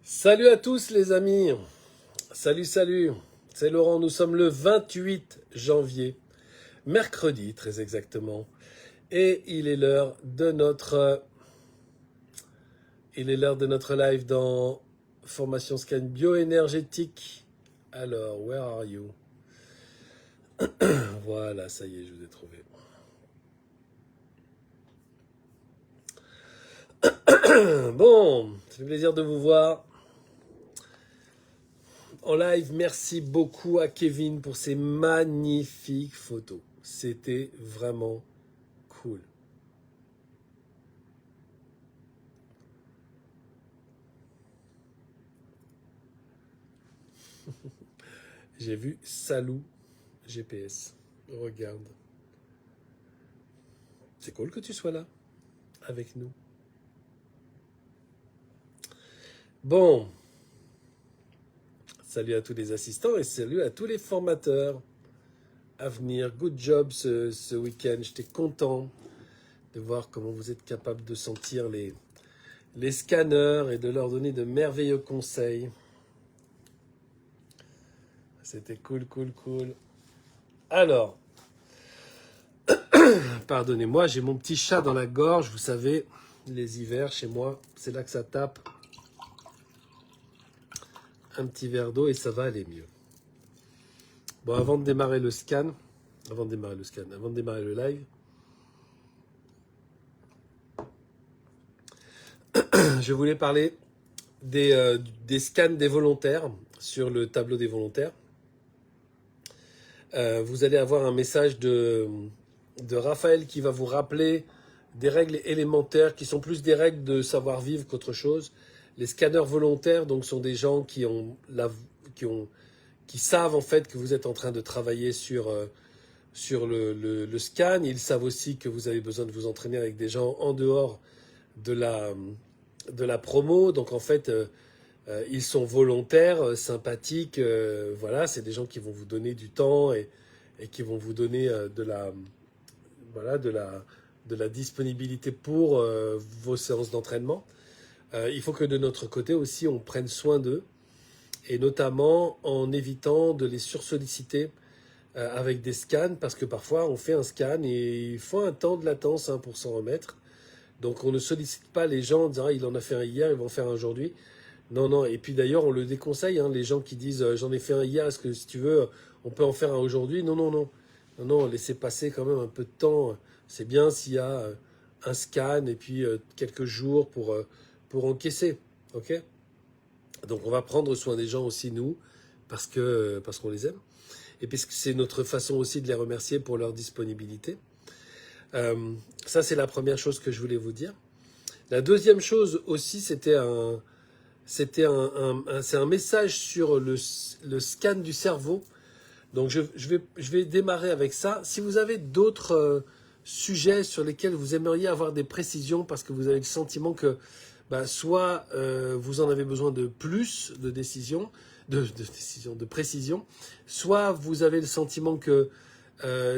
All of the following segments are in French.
Salut à tous les amis, salut, c'est Laurent, nous sommes le 28 janvier, mercredi très exactement, et il est l'heure de notre live dans formation scan bioénergétique. Alors, where are you? Voilà, ça y est, je vous ai trouvé. Bon, ça fait plaisir de vous voir en live. Merci beaucoup à Kevin pour ces magnifiques photos. C'était vraiment cool. J'ai vu Salou GPS. Regarde. C'est cool que tu sois là avec nous. Bon. Salut à tous les assistants et salut à tous les formateurs à venir. Good job ce week-end. J'étais content de voir comment vous êtes capables de sentir les scanners et de leur donner de merveilleux conseils. C'était cool. Alors, pardonnez-moi, j'ai mon petit chat dans la gorge. Vous savez, les hivers chez moi, c'est là que ça tape. Un petit verre d'eau et ça va aller mieux. Bon, avant de démarrer le live, je voulais parler des scans des volontaires sur le tableau des volontaires. Vous allez avoir un message de Raphaël qui va vous rappeler des règles élémentaires qui sont plus des règles de savoir-vivre qu'autre chose. Les scanners volontaires donc, sont des gens qui savent en fait que vous êtes en train de travailler sur le scan. Ils savent aussi que vous avez besoin de vous entraîner avec des gens en dehors de la promo. Donc en fait, ils sont volontaires, sympathiques. Voilà, c'est des gens qui vont vous donner du temps et qui vont vous donner de la disponibilité pour vos séances d'entraînement. Il faut que de notre côté aussi, on prenne soin d'eux, et notamment en évitant de les sursolliciter avec des scans, parce que parfois on fait un scan et il faut un temps de latence pour s'en remettre. Donc on ne sollicite pas les gens en disant il en a fait un hier, ils vont en faire un aujourd'hui. Non. Et puis d'ailleurs on le déconseille, les gens qui disent j'en ai fait un hier, est-ce que si tu veux on peut en faire un aujourd'hui? Non, laissez passer quand même un peu de temps. C'est bien s'il y a un scan et puis quelques jours pour encaisser. Ok? Donc on va prendre soin des gens aussi, nous, parce qu'on les aime. Et puisque c'est notre façon aussi de les remercier pour leur disponibilité. Ça, c'est la première chose que je voulais vous dire. La deuxième chose aussi, c'est un message sur le scan du cerveau. Donc je vais démarrer avec ça. Si vous avez d'autres sujets sur lesquels vous aimeriez avoir des précisions parce que vous avez le sentiment que soit vous en avez besoin de plus de de précision, soit vous avez le sentiment que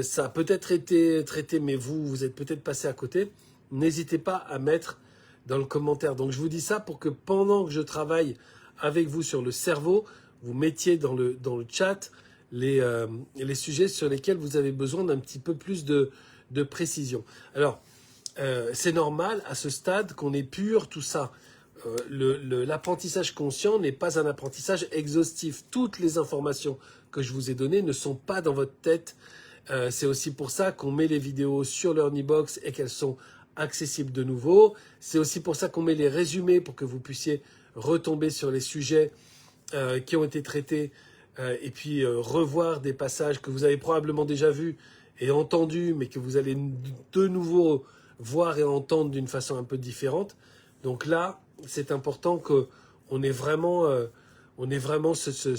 ça a peut-être été traité, mais vous êtes peut-être passé à côté, n'hésitez pas à mettre dans le commentaire. Donc je vous dis ça pour que pendant que je travaille avec vous sur le cerveau, vous mettiez dans le chat les sujets sur lesquels vous avez besoin d'un petit peu plus de précision. Alors, c'est normal à ce stade qu'on épure tout ça. L'apprentissage conscient n'est pas un apprentissage exhaustif. Toutes les informations que je vous ai données ne sont pas dans votre tête. C'est aussi pour ça qu'on met les vidéos sur l'Ernibox et qu'elles sont accessibles de nouveau. C'est aussi pour ça qu'on met les résumés pour que vous puissiez retomber sur les sujets qui ont été traités et puis revoir des passages que vous avez probablement déjà vus et entendus, mais que vous allez de nouveau voir et entendre d'une façon un peu différente. Donc là, c'est important qu'on ait vraiment,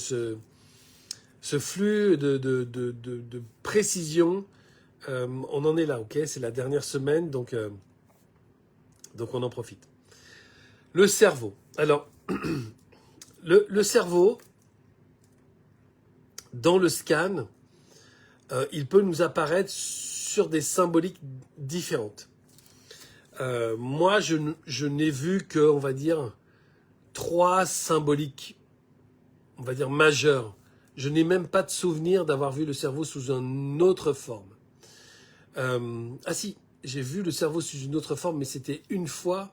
ce flux de précision. On en est là, ok? C'est la dernière semaine, donc on en profite. Le cerveau. Alors, le cerveau, dans le scan, il peut nous apparaître sur des symboliques différentes. Moi, je n'ai vu que, on va dire, 3 symboliques, on va dire majeurs. Je n'ai même pas de souvenir d'avoir vu le cerveau sous une autre forme. Ah si, j'ai vu le cerveau sous une autre forme, mais c'était une fois.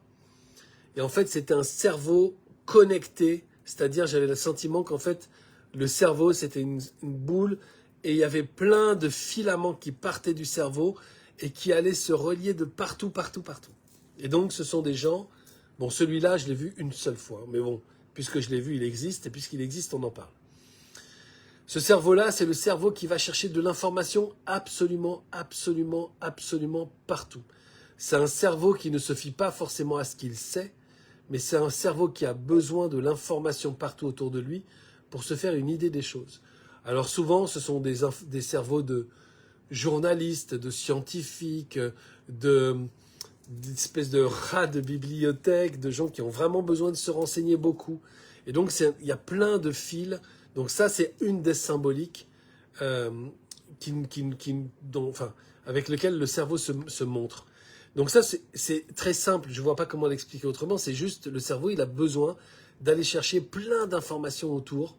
Et en fait, c'était un cerveau connecté. C'est-à-dire, j'avais le sentiment qu'en fait, le cerveau, c'était une boule. Et il y avait plein de filaments qui partaient du cerveau et qui allaient se relier de partout, partout, partout. Et donc, ce sont des gens... Bon, celui-là, je l'ai vu une seule fois. Mais bon, puisque je l'ai vu, il existe. Et puisqu'il existe, on en parle. Ce cerveau-là, c'est le cerveau qui va chercher de l'information absolument, absolument, absolument partout. C'est un cerveau qui ne se fie pas forcément à ce qu'il sait, mais c'est un cerveau qui a besoin de l'information partout autour de lui pour se faire une idée des choses. Alors souvent, ce sont des cerveaux de journalistes, de scientifiques, d'espèces de rats de bibliothèque, de gens qui ont vraiment besoin de se renseigner beaucoup. Et donc, il y a plein de fils. Donc ça, c'est une des symboliques avec lesquelles le cerveau se montre. Donc ça, c'est très simple. Je ne vois pas comment l'expliquer autrement. C'est juste, le cerveau, il a besoin d'aller chercher plein d'informations autour.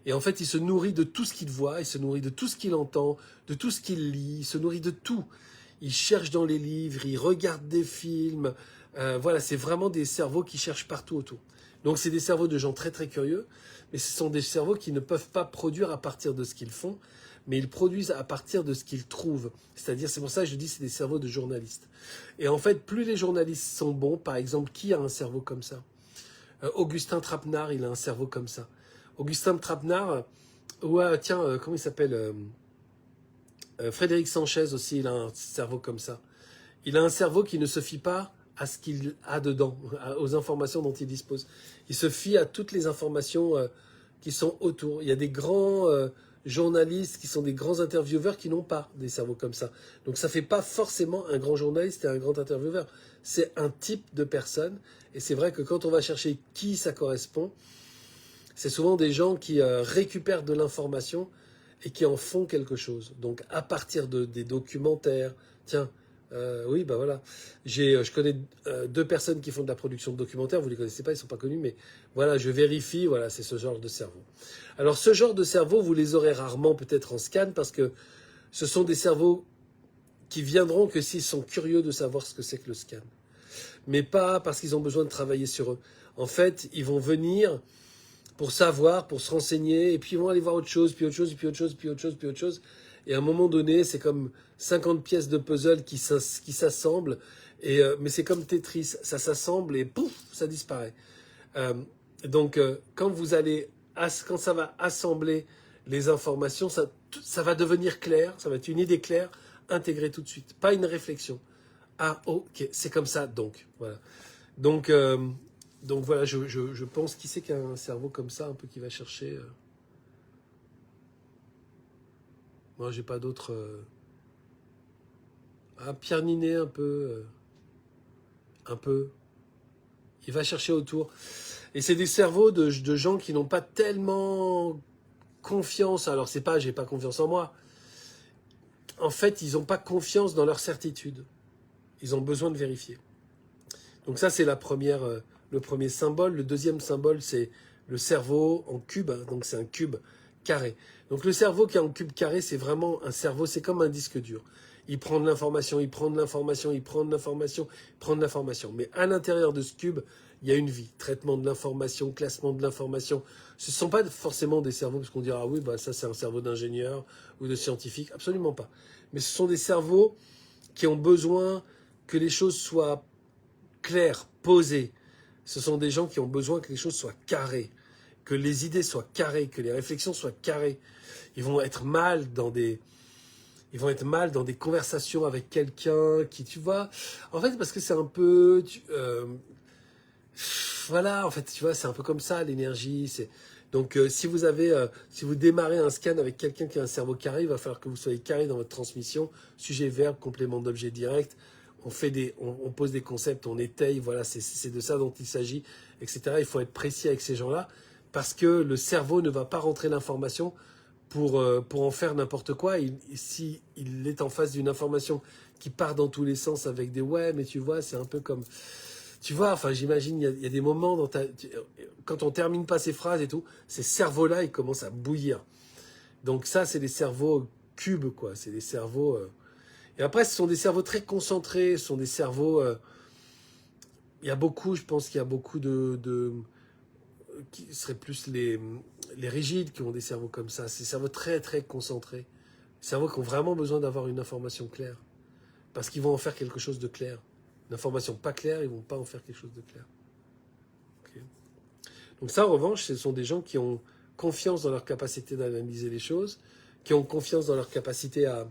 Et en fait, il se nourrit de tout ce qu'il voit, il se nourrit de tout ce qu'il entend, de tout ce qu'il lit, il se nourrit de tout. Il cherche dans les livres, il regarde des films. Voilà, c'est vraiment des cerveaux qui cherchent partout autour. Donc c'est des cerveaux de gens très très curieux, mais ce sont des cerveaux qui ne peuvent pas produire à partir de ce qu'ils font, mais ils produisent à partir de ce qu'ils trouvent. C'est-à-dire, c'est pour ça que je dis c'est des cerveaux de journalistes. Et en fait, plus les journalistes sont bons, par exemple, qui a un cerveau comme ça? Augustin Trapenard, il a un cerveau comme ça. Augustin Trapenard, comment il s'appelle Frédéric Sanchez aussi, il a un cerveau comme ça. Il a un cerveau qui ne se fie pas à ce qu'il a dedans, aux informations dont il dispose. Il se fie à toutes les informations qui sont autour. Il y a des grands journalistes qui sont des grands intervieweurs qui n'ont pas des cerveaux comme ça. Donc ça ne fait pas forcément un grand journaliste et un grand intervieweur. C'est un type de personne. Et c'est vrai que quand on va chercher qui ça correspond, c'est souvent des gens qui récupèrent de l'information et qui en font quelque chose. Donc à partir des documentaires, tiens, oui, bah voilà. Je connais 2 personnes qui font de la production de documentaires, vous ne les connaissez pas, ils ne sont pas connus, mais voilà, je vérifie, voilà, c'est ce genre de cerveau. Alors ce genre de cerveau, vous les aurez rarement peut-être en scan, parce que ce sont des cerveaux qui viendront que s'ils sont curieux de savoir ce que c'est que le scan. Mais pas parce qu'ils ont besoin de travailler sur eux. En fait, ils vont venir pour savoir, pour se renseigner, et puis ils vont aller voir autre chose, puis autre chose, puis autre chose, puis autre chose, puis autre chose. Et à un moment donné, c'est comme 50 pièces de puzzle qui s'assemblent, mais c'est comme Tetris, ça s'assemble et pouf, ça disparaît. Donc, quand ça va assembler les informations, ça va devenir clair, ça va être une idée claire, intégrée tout de suite, pas une réflexion. Ah, ok, c'est comme ça, donc, voilà. Donc voilà, je pense, qui c'est qui a un cerveau comme ça, un peu qui va chercher... Moi, j'ai pas d'autres... Pierre Ninet, un peu. Il va chercher autour. Et c'est des cerveaux de gens qui n'ont pas tellement confiance. Alors, c'est pas, j'ai pas confiance en moi. En fait, ils n'ont pas confiance dans leur certitude. Ils ont besoin de vérifier. Donc ça, c'est le premier symbole. Le deuxième symbole, c'est le cerveau en cube. Donc c'est un cube carré. Donc le cerveau qui est en cube carré, c'est vraiment un cerveau, c'est comme un disque dur. Il prend de l'information, il prend de l'information, il prend de l'information, il prend de l'information. Mais à l'intérieur de ce cube, il y a une vie. Traitement de l'information, classement de l'information. Ce ne sont pas forcément des cerveaux, parce qu'on dira, ah oui, bah ça c'est un cerveau d'ingénieur ou de scientifique. Absolument pas. Mais ce sont des cerveaux qui ont besoin que les choses soient claires, posées. Ce sont des gens qui ont besoin que les choses soient carrées, que les idées soient carrées, que les réflexions soient carrées. Ils vont être mal dans des conversations avec quelqu'un qui, tu vois, en fait, parce que c'est un peu, voilà, en fait, tu vois, c'est un peu comme ça, l'énergie. Donc, si vous démarrez un scan avec quelqu'un qui a un cerveau carré, il va falloir que vous soyez carré dans votre transmission, sujet, verbe, complément d'objet direct. On pose des concepts, on étaye, voilà, c'est de ça dont il s'agit, etc. Il faut être précis avec ces gens-là, parce que le cerveau ne va pas rentrer l'information pour en faire n'importe quoi. Si il est en face d'une information qui part dans tous les sens avec des « ouais, mais tu vois, c'est un peu comme… » tu vois, enfin, j'imagine, il y a des moments quand on termine pas ces phrases et tout, ces cerveaux-là, ils commencent à bouillir. Donc ça, c'est des cerveaux cubes, quoi. C'est des cerveaux... Et après, ce sont des cerveaux très concentrés, ce sont des cerveaux... Il y a beaucoup, je pense qu'il y a beaucoup qui seraient plus les rigides qui ont des cerveaux comme ça. Ces cerveaux très, très concentrés. Des cerveaux qui ont vraiment besoin d'avoir une information claire. Parce qu'ils vont en faire quelque chose de clair. Une information pas claire, ils vont pas en faire quelque chose de clair. Okay. Donc ça, en revanche, ce sont des gens qui ont confiance dans leur capacité d'analyser les choses, qui ont confiance dans leur capacité à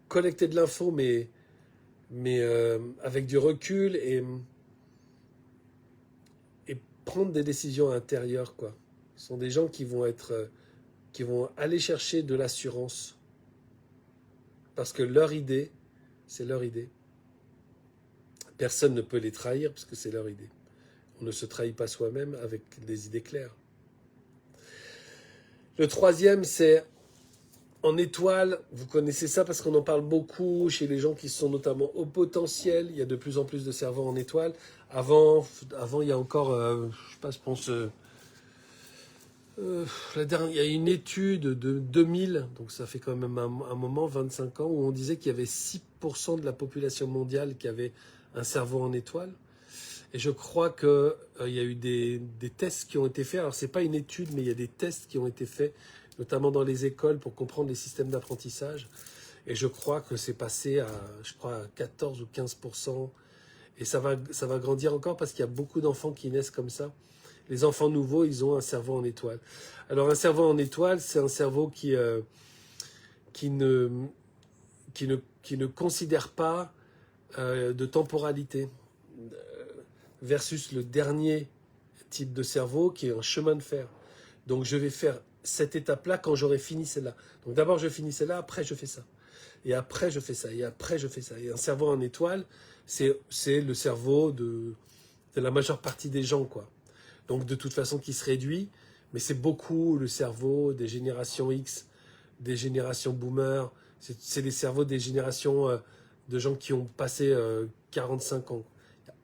collecter de l'info, mais avec du recul et prendre des décisions intérieures, quoi. Ce sont des gens qui vont aller chercher de l'assurance parce que leur idée, c'est leur idée. Personne ne peut les trahir parce que c'est leur idée. On ne se trahit pas soi-même avec des idées claires. Le troisième, c'est en étoile. Vous connaissez ça parce qu'on en parle beaucoup chez les gens qui sont notamment au potentiel. Il y a de plus en plus de cerveaux en étoile. Avant il y a encore, je sais pas, je pense, il y a une étude de 2000, donc ça fait quand même un moment, 25 ans, où on disait qu'il y avait 6% de la population mondiale qui avait un cerveau en étoile. Et je crois qu'il y a eu des tests qui ont été faits. Alors, ce n'est pas une étude, mais il y a des tests qui ont été faits, notamment dans les écoles, pour comprendre les systèmes d'apprentissage. Et je crois que c'est passé à 14 ou 15%. Et ça va grandir encore parce qu'il y a beaucoup d'enfants qui naissent comme ça. Les enfants nouveaux, ils ont un cerveau en étoile. Alors, un cerveau en étoile, c'est un cerveau qui ne considère pas de temporalité. Versus le dernier type de cerveau qui est un chemin de fer. Donc je vais faire cette étape-là quand j'aurai fini celle-là. Donc d'abord je finis celle-là, après je fais ça. Et après je fais ça, et après je fais ça. Et un cerveau en étoile, c'est le cerveau de la majeure partie des gens, quoi. Donc de toute façon qui se réduit, mais c'est beaucoup le cerveau des générations X, des générations boomers, c'est les cerveaux des générations de gens qui ont passé 45 ans.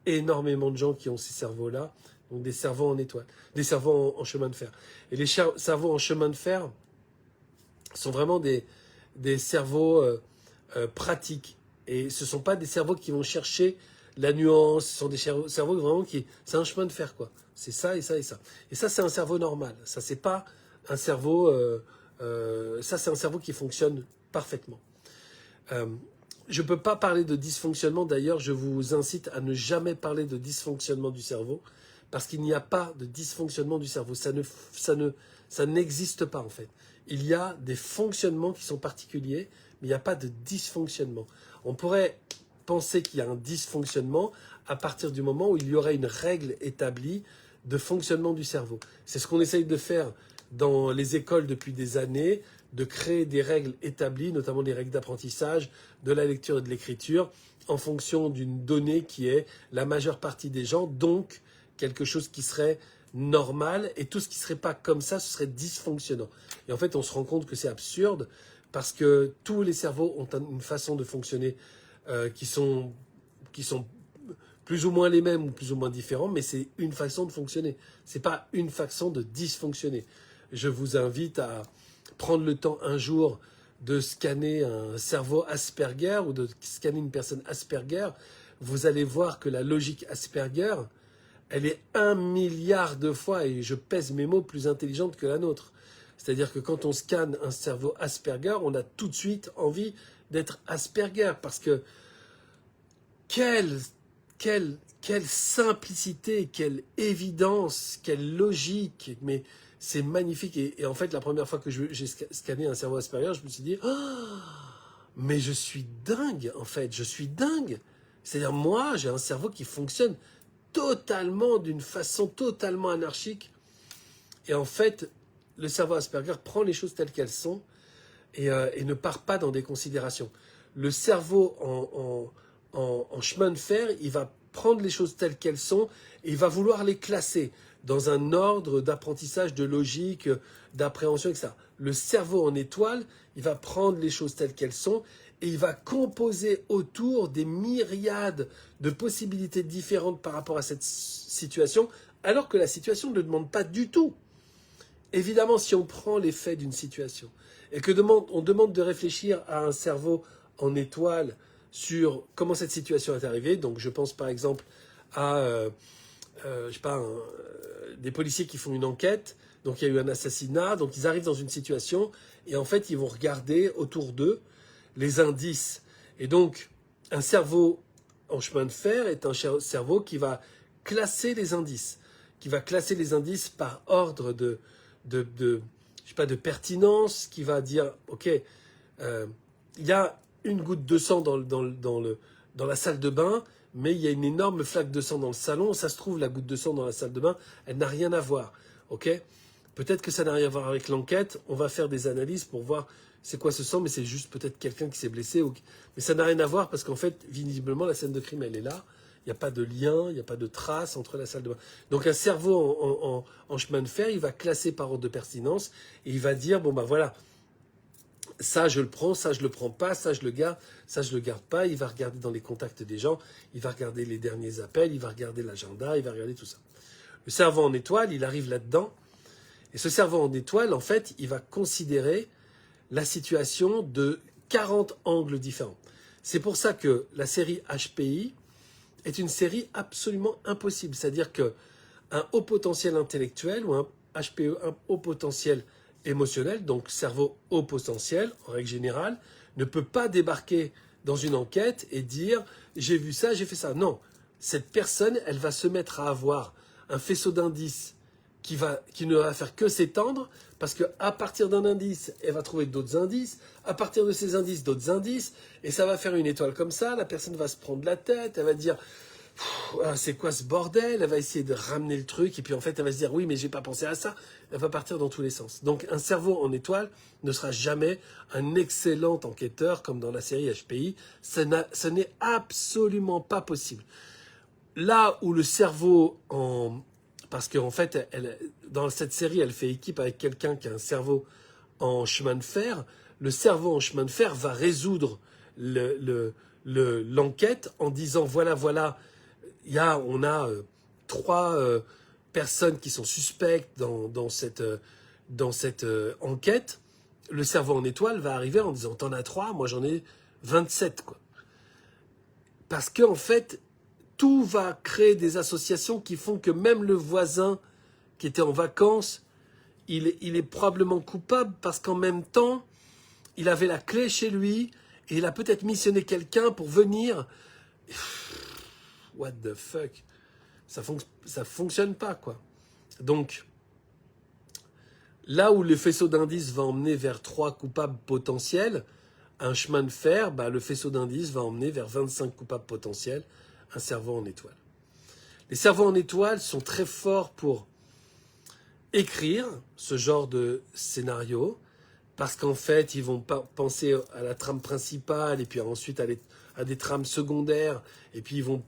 Énormément de gens qui ont ces cerveaux-là, donc des cerveaux en étoile, des cerveaux en chemin de fer. Et les cerveaux en chemin de fer sont vraiment des cerveaux pratiques. Et ce ne sont pas des cerveaux qui vont chercher la nuance, ce sont des cerveaux vraiment c'est un chemin de fer, quoi. C'est ça et ça et ça. Et ça, c'est un cerveau normal. Ça, c'est pas un cerveau... ça, c'est un cerveau qui fonctionne parfaitement. Je ne peux pas parler de dysfonctionnement, d'ailleurs je vous incite à ne jamais parler de dysfonctionnement du cerveau, parce qu'il n'y a pas de dysfonctionnement du cerveau, ça n'existe pas en fait. Il y a des fonctionnements qui sont particuliers, mais il n'y a pas de dysfonctionnement. On pourrait penser qu'il y a un dysfonctionnement à partir du moment où il y aurait une règle établie de fonctionnement du cerveau. C'est ce qu'on essaye de faire dans les écoles depuis des années, de créer des règles établies, notamment les règles d'apprentissage, de la lecture et de l'écriture, en fonction d'une donnée qui est la majeure partie des gens, donc quelque chose qui serait normal, et tout ce qui ne serait pas comme ça, ce serait dysfonctionnant. Et en fait, on se rend compte que c'est absurde, parce que tous les cerveaux ont une façon de fonctionner qui sont plus ou moins les mêmes ou plus ou moins différents, mais c'est une façon de fonctionner. Ce n'est pas une façon de dysfonctionner. Je vous invite à prendre le temps un jour de scanner un cerveau Asperger ou de scanner une personne Asperger. Vous allez voir que la logique Asperger, elle est 1 milliard de fois, et je pèse mes mots, plus intelligente que la nôtre. C'est-à-dire que quand on scanne un cerveau Asperger, on a tout de suite envie d'être Asperger, parce que quelle simplicité, quelle évidence, quelle logique, mais c'est magnifique. Et en fait, la première fois que j'ai scanné un cerveau Asperger, je me suis dit, oh, mais je suis dingue, en fait, je suis dingue. C'est-à-dire, moi, j'ai un cerveau qui fonctionne totalement, d'une façon totalement anarchique. Et en fait, le cerveau Asperger prend les choses telles qu'elles sont et ne part pas dans des considérations. Le cerveau en chemin de fer, il va prendre les choses telles qu'elles sont et il va vouloir les classer dans un ordre d'apprentissage, de logique, d'appréhension, etc. Le cerveau en étoile, il va prendre les choses telles qu'elles sont et il va composer autour des myriades de possibilités différentes par rapport à cette situation, alors que la situation ne le demande pas du tout. Évidemment, si on prend les faits d'une situation et que on demande de réfléchir à un cerveau en étoile sur comment cette situation est arrivée, donc je pense par exemple à je sais pas, des policiers qui font une enquête, donc il y a eu un assassinat, donc ils arrivent dans une situation et en fait ils vont regarder autour d'eux les indices. Et donc un cerveau en chemin de fer est un cerveau qui va classer les indices, par ordre je sais pas, de pertinence, qui va dire, ok, il y a une goutte de sang dans la salle de bain, mais il y a une énorme flaque de sang dans le salon. Ça se trouve, la goutte de sang dans la salle de bain, elle n'a rien à voir. Ok ? Peut-être que ça n'a rien à voir avec l'enquête. On va faire des analyses pour voir c'est quoi ce sang, mais c'est juste peut-être quelqu'un qui s'est blessé. Mais ça n'a rien à voir parce qu'en fait, visiblement, la scène de crime, elle est là. Il n'y a pas de lien, il n'y a pas de trace entre la salle de bain. Donc un cerveau en chemin de fer, il va classer par ordre de pertinence et il va dire, bon ben voilà, ça je le prends, ça je le prends pas, ça je le garde, ça je le garde pas. Il va regarder dans les contacts des gens, il va regarder les derniers appels, il va regarder l'agenda, il va regarder tout ça. Le cerveau en étoile, il arrive là-dedans. Et ce cerveau en étoile, en fait, il va considérer la situation de 40 angles différents. C'est pour ça que la série HPI est une série absolument impossible. C'est-à-dire qu'un haut potentiel intellectuel ou un HPE, un haut potentiel émotionnel, donc cerveau haut potentiel, en règle générale, ne peut pas débarquer dans une enquête et dire « j'ai vu ça, j'ai fait ça ». Non, cette personne, elle va se mettre à avoir un faisceau d'indices qui ne va faire que s'étendre, parce qu'à partir d'un indice, elle va trouver d'autres indices, à partir de ces indices, d'autres indices, et ça va faire une étoile comme ça, la personne va se prendre la tête, elle va dire « c'est quoi ce bordel ?» Elle va essayer de ramener le truc, et puis en fait, elle va se dire « oui, mais j'ai pas pensé à ça », elle va partir dans tous les sens. Donc un cerveau en étoile ne sera jamais un excellent enquêteur, comme dans la série HPI, ce n'est absolument pas possible. Là où le cerveau parce qu'en fait, dans cette série, elle fait équipe avec quelqu'un qui a un cerveau en chemin de fer. Le cerveau en chemin de fer va résoudre l'enquête en disant voilà, on a 3 personnes qui sont suspectes dans cette enquête. Le cerveau en étoile va arriver en disant t'en as 3, moi j'en ai 27, quoi. Parce qu'en fait, tout va créer des associations qui font que même le voisin qui était en vacances, il est probablement coupable parce qu'en même temps, il avait la clé chez lui et il a peut-être missionné quelqu'un pour venir. What the fuck ? Ça fonctionne pas, quoi. Donc, là où le faisceau d'indices va emmener vers 3 coupables potentiels, un chemin de fer, le faisceau d'indices va emmener vers 25 coupables potentiels, un cerveau en étoile. Les cerveaux en étoile sont très forts pour écrire ce genre de scénario, parce qu'en fait, ils vont penser à la trame principale, et puis ensuite à des trames secondaires, et puis ils vont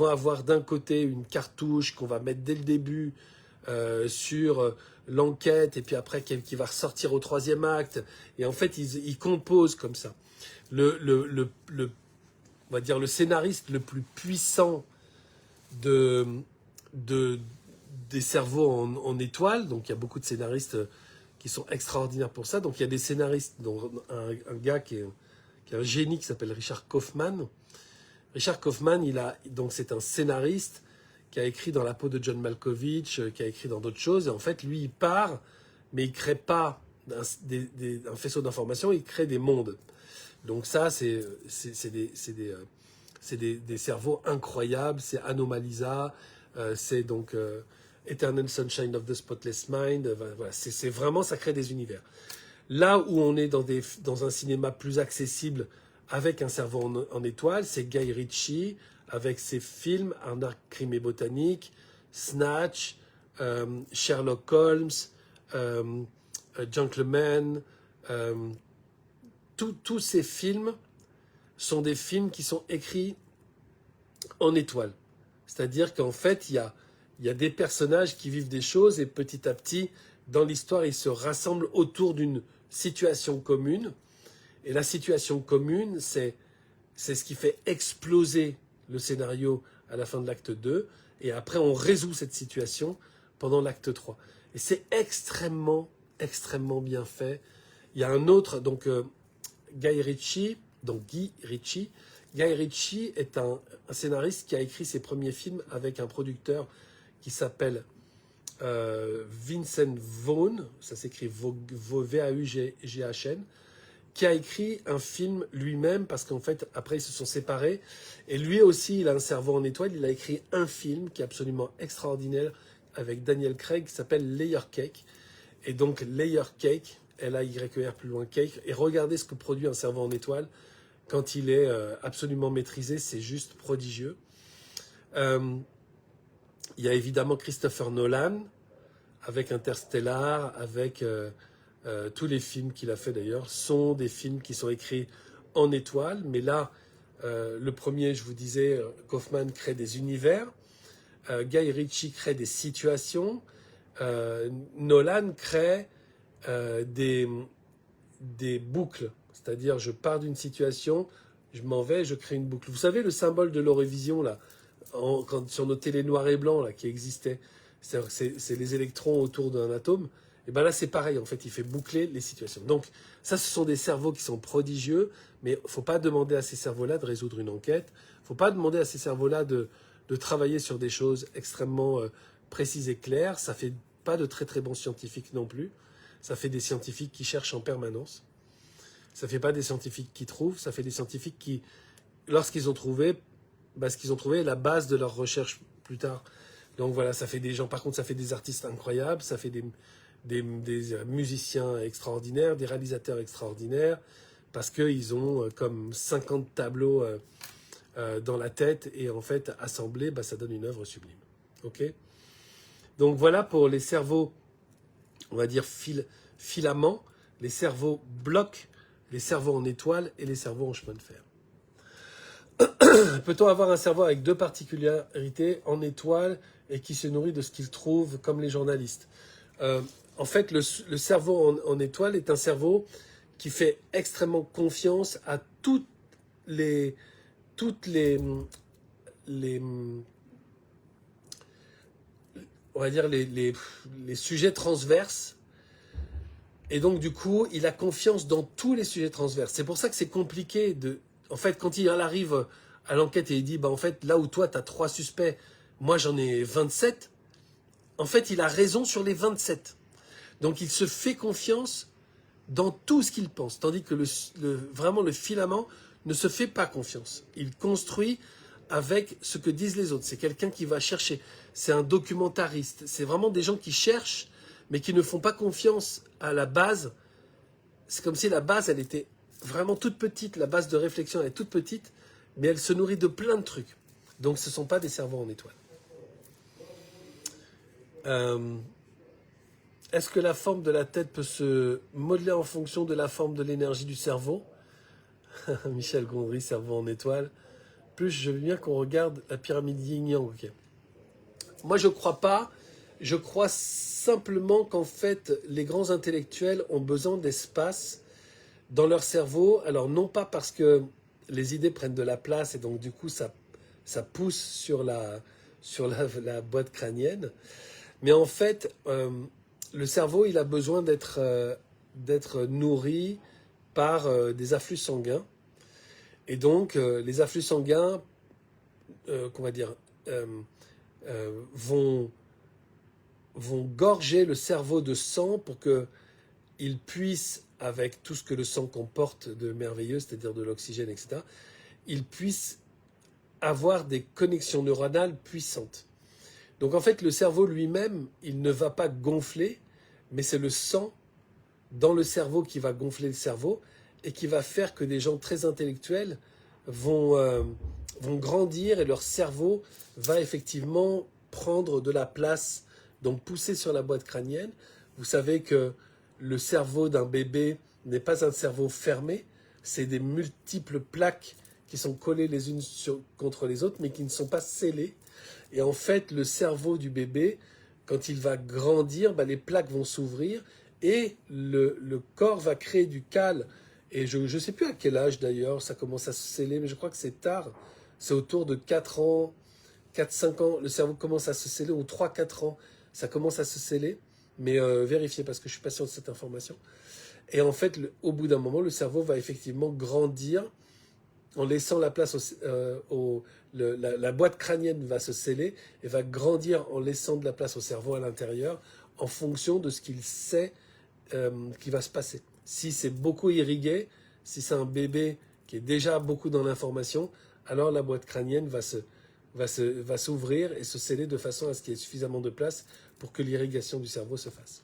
avoir d'un côté une cartouche qu'on va mettre dès le début sur l'enquête, et puis après qui va ressortir au 3e acte, et en fait, ils composent comme ça. On va dire le scénariste le plus puissant des cerveaux en étoile, donc il y a beaucoup de scénaristes qui sont extraordinaires pour ça. Donc il y a des scénaristes, dont un gars qui est un génie qui s'appelle Richard Kaufman. Richard Kaufman, donc c'est un scénariste qui a écrit dans La peau de John Malkovich, qui a écrit dans d'autres choses. Et en fait, lui, il part, mais il ne crée pas un faisceau d'informations, il crée des mondes. Donc ça, c'est des cerveaux incroyables. C'est Anomalisa, c'est donc Eternal Sunshine of the Spotless Mind. Voilà, c'est vraiment, ça crée des univers. Là où on est dans un cinéma plus accessible avec un cerveau en étoile, c'est Guy Ritchie avec ses films Un arc crime et botanique, Snatch, Sherlock Holmes, Gentleman. Tous ces films sont des films qui sont écrits en étoile. C'est-à-dire qu'en fait, il y a des personnages qui vivent des choses et petit à petit, dans l'histoire, ils se rassemblent autour d'une situation commune. Et la situation commune, c'est ce qui fait exploser le scénario à la fin de l'acte 2. Et après, on résout cette situation pendant l'acte 3. Et c'est extrêmement, extrêmement bien fait. Il y a un autre, donc Guy Ritchie. Guy Ritchie est un scénariste qui a écrit ses premiers films avec un producteur qui s'appelle Vincent Vaughn, ça s'écrit V-A-U-G-H-N, qui a écrit un film lui-même parce qu'en fait, après, ils se sont séparés. Et lui aussi, il a un cerveau en étoile. Il a écrit un film qui est absolument extraordinaire avec Daniel Craig qui s'appelle Layer Cake. Et donc, Layer Cake, L-A-Y-E-R plus loin Cake. Et regardez ce que produit un cerveau en étoile quand il est absolument maîtrisé. C'est juste prodigieux. Il y a évidemment Christopher Nolan avec Interstellar, avec tous les films qu'il a fait d'ailleurs, sont des films qui sont écrits en étoile. Mais là, le premier, je vous disais, Kaufman crée des univers, Guy Ritchie crée des situations, Nolan crée des boucles. C'est-à-dire, je pars d'une situation, je m'en vais, je crée une boucle. Vous savez, le symbole de l'Eurovision, là, sur nos télés noirs et blancs là, qui existaient, c'est les électrons autour d'un atome. Et bien là, c'est pareil, en fait, il fait boucler les situations. Donc, ça, ce sont des cerveaux qui sont prodigieux, mais il ne faut pas demander à ces cerveaux-là de résoudre une enquête. Il ne faut pas demander à ces cerveaux-là de travailler sur des choses extrêmement précises et claires. Ça ne fait pas de très très bons scientifiques non plus. Ça fait des scientifiques qui cherchent en permanence. Ça ne fait pas des scientifiques qui trouvent, ça fait des scientifiques qui, lorsqu'ils ont trouvé, ce qu'ils ont trouvé est la base de leur recherche plus tard. Donc voilà, ça fait des gens, par contre, ça fait des artistes incroyables, ça fait des musiciens extraordinaires, des réalisateurs extraordinaires, parce qu'ils ont comme 50 tableaux dans la tête, et en fait, assemblés, ça donne une œuvre sublime. Ok ? Donc voilà pour les cerveaux, on va dire filaments, les cerveaux blocs, les cerveaux en étoile et les cerveaux en chemin de fer. Peut-on avoir un cerveau avec deux particularités, en étoile et qui se nourrit de ce qu'il trouve, comme les journalistes? En fait, le cerveau en étoile est un cerveau qui fait extrêmement confiance à toutes les on va dire les sujets transverses. Et donc, du coup, il a confiance dans tous les sujets transverses. C'est pour ça que c'est compliqué de... En fait, quand il arrive à l'enquête et il dit, en fait, là où toi, tu as 3 suspects, moi, j'en ai 27. En fait, il a raison sur les 27. Donc, il se fait confiance dans tout ce qu'il pense. Tandis que vraiment, le filament ne se fait pas confiance. Il construit avec ce que disent les autres. C'est quelqu'un qui va chercher. C'est un documentariste. C'est vraiment des gens qui cherchent, mais qui ne font pas confiance à la base. C'est comme si la base, elle était vraiment toute petite. La base de réflexion, elle est toute petite, mais elle se nourrit de plein de trucs. Donc, ce ne sont pas des cerveaux en étoile. Est-ce que la forme de la tête peut se modeler en fonction de la forme de l'énergie du cerveau? Michel Gondry, cerveau en étoile. Plus, je veux bien qu'on regarde la pyramide yin-yang. Okay. Moi, je ne crois pas. Je crois simplement qu'en fait, les grands intellectuels ont besoin d'espace dans leur cerveau. Alors, non pas parce que les idées prennent de la place et donc, du coup, ça pousse sur la boîte crânienne. Mais en fait, le cerveau, il a besoin d'être nourri par des afflux sanguins. Et donc, les afflux sanguins, vont gorger le cerveau de sang pour qu'il puisse, avec tout ce que le sang comporte de merveilleux, c'est-à-dire de l'oxygène, etc., il puisse avoir des connexions neuronales puissantes. Donc en fait, le cerveau lui-même, il ne va pas gonfler, mais c'est le sang dans le cerveau qui va gonfler le cerveau et qui va faire que des gens très intellectuels vont grandir et leur cerveau va effectivement prendre de la place, donc pousser sur la boîte crânienne. Vous savez que le cerveau d'un bébé n'est pas un cerveau fermé, c'est des multiples plaques qui sont collées les unes contre les autres, mais qui ne sont pas scellées. Et en fait, le cerveau du bébé, quand il va grandir, les plaques vont s'ouvrir et le corps va créer du calme Et je ne sais plus à quel âge d'ailleurs ça commence à se sceller, mais je crois que c'est tard. C'est autour de 4 ans, 4-5 ans, le cerveau commence à se sceller, ou 3-4 ans, ça commence à se sceller. Mais vérifiez parce que je suis pas sûr de cette information. Et en fait, au bout d'un moment, le cerveau va effectivement grandir en laissant la place la boîte crânienne va se sceller et va grandir en laissant de la place au cerveau à l'intérieur en fonction de ce qu'il sait qui va se passer. Si c'est beaucoup irrigué, si c'est un bébé qui est déjà beaucoup dans l'information, alors la boîte crânienne va s'ouvrir et se sceller de façon à ce qu'il y ait suffisamment de place pour que l'irrigation du cerveau se fasse.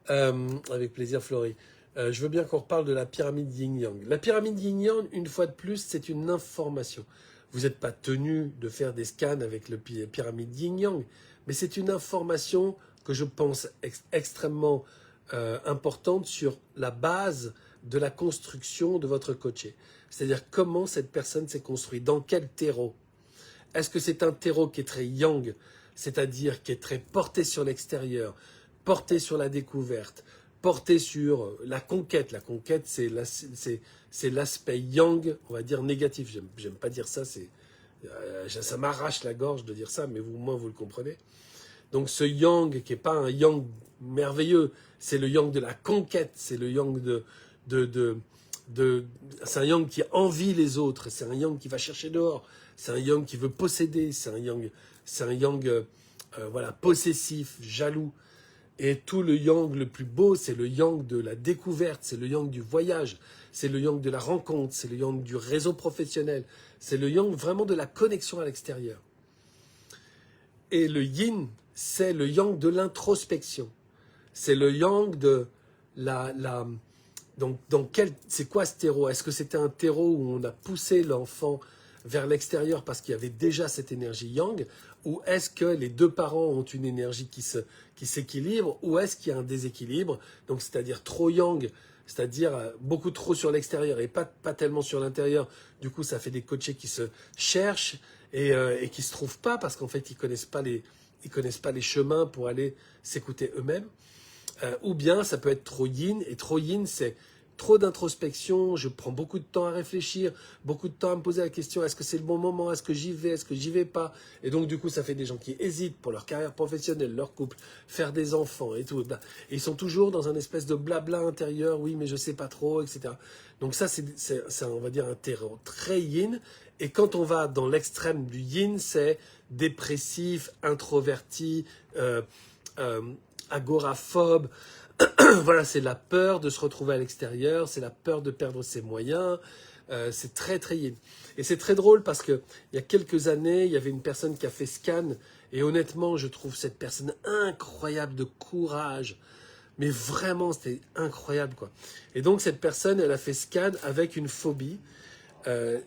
Avec plaisir, Florie. Je veux bien qu'on reparle de la pyramide yin-yang. La pyramide yin-yang, une fois de plus, c'est une information. Vous n'êtes pas tenu de faire des scans avec la pyramide yin-yang, mais c'est une information que je pense extrêmement importante sur la base de la construction de votre coaché. C'est-à-dire comment cette personne s'est construite, dans quel terreau. Est-ce que c'est un terreau qui est très yang, c'est-à-dire qui est très porté sur l'extérieur, porté sur la découverte, porté sur la conquête. La conquête, c'est l'aspect yang, on va dire négatif. J'aime pas dire ça, ça m'arrache la gorge de dire ça, mais au moins vous le comprenez. Donc ce yang qui n'est pas un yang merveilleux, c'est le yang de la conquête, c'est le yang c'est un yang qui envie les autres, c'est un yang qui va chercher dehors, c'est un yang qui veut posséder, c'est un yang voilà, possessif, jaloux. Et tout le yang le plus beau, c'est le yang de la découverte, c'est le yang du voyage, c'est le yang de la rencontre, c'est le yang du réseau professionnel, c'est le yang vraiment de la connexion à l'extérieur. Et le yin, c'est le yang de l'introspection. C'est le yang de donc, c'est quoi ce terreau? Est-ce que c'était un terreau où on a poussé l'enfant vers l'extérieur parce qu'il y avait déjà cette énergie yang? Ou est-ce que les deux parents ont une énergie qui s'équilibre? Ou est-ce qu'il y a un déséquilibre? Donc, c'est-à-dire trop yang, c'est-à-dire beaucoup trop sur l'extérieur et pas tellement sur l'intérieur. Du coup, ça fait des coachés qui se cherchent et qui se trouvent pas parce qu'en fait, ils connaissent pas les chemins pour aller s'écouter eux-mêmes. Ou bien ça peut être trop yin, et trop yin c'est trop d'introspection, je prends beaucoup de temps à réfléchir, beaucoup de temps à me poser la question, est-ce que c'est le bon moment, est-ce que j'y vais, est-ce que j'y vais pas, et donc du coup ça fait des gens qui hésitent pour leur carrière professionnelle, leur couple, faire des enfants et tout, et ils sont toujours dans un espèce de blabla intérieur, oui mais je sais pas trop, etc. Donc ça c'est on va dire un terreau très yin, et quand on va dans l'extrême du yin, c'est dépressif, introverti, agoraphobe. Voilà, c'est la peur de se retrouver à l'extérieur, c'est la peur de perdre ses moyens, c'est très très yin. Et c'est très drôle parce que il y a quelques années, il y avait une personne qui a fait scan, et honnêtement, je trouve cette personne incroyable de courage. Mais vraiment, c'était incroyable, quoi. Et donc, cette personne, elle a fait scan avec une phobie.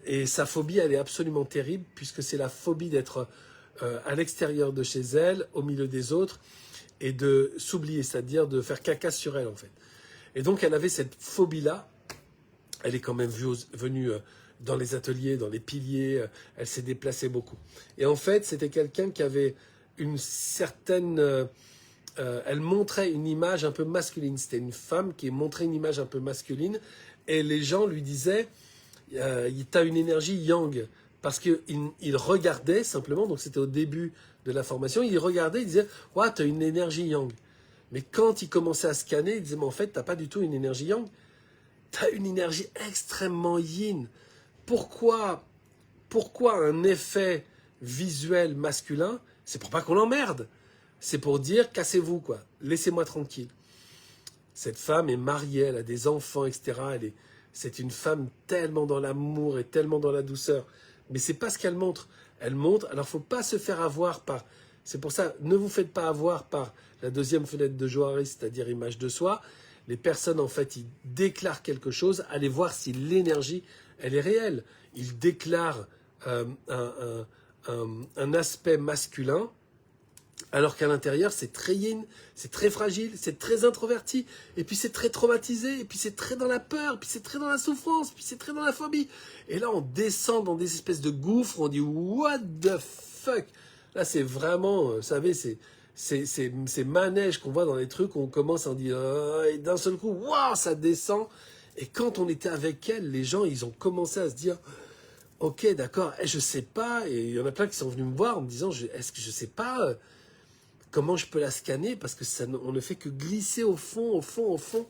Et sa phobie, elle est absolument terrible, puisque c'est la phobie d'être à l'extérieur de chez elle, au milieu des autres, et de s'oublier, c'est-à-dire de faire caca sur elle, en fait. Et donc, elle avait cette phobie-là. Elle est quand même venue dans les ateliers, dans les piliers. Elle s'est déplacée beaucoup. Et en fait, c'était quelqu'un qui avait une certaine... elle montrait une image un peu masculine. C'était une femme qui montrait une image un peu masculine. Et les gens lui disaient, t'as une énergie yang. Parce qu'il regardait simplement, donc c'était au début de la formation, il regardait, il disait « Ouais, tu as une énergie yang ». Mais quand il commençait à scanner, il disait « Mais en fait, tu n'as pas du tout une énergie yang, tu as une énergie extrêmement yin ». Pourquoi un effet visuel masculin? C'est pour pas qu'on l'emmerde. C'est pour dire « Cassez-vous, quoi. Laissez-moi tranquille ». Cette femme est mariée, elle a des enfants, etc. C'est une femme tellement dans l'amour et tellement dans la douceur. Mais c'est pas ce qu'elle montre. Elle montre, alors faut pas se faire avoir par... C'est pour ça, ne vous faites pas avoir par la deuxième fenêtre de Johari, c'est-à-dire image de soi. Les personnes, en fait, ils déclarent quelque chose. Allez voir si l'énergie, elle est réelle. Ils déclarent un aspect masculin, alors qu'à l'intérieur, c'est très yin, c'est très fragile, c'est très introverti, et puis c'est très traumatisé, et puis c'est très dans la peur, puis c'est très dans la souffrance, puis c'est très dans la phobie. Et là, on descend dans des espèces de gouffres, on dit « What the fuck ?» Là, c'est vraiment, vous savez, ces manèges qu'on voit dans les trucs où on commence à dire et d'un seul coup, waouh, ça descend. Et quand on était avec elle, les gens, ils ont commencé à se dire, ok, d'accord, je sais pas. Et il y en a plein qui sont venus me voir en me disant, est-ce que je sais pas comment je peux la scanner parce que ça, on ne fait que glisser au fond, au fond, au fond.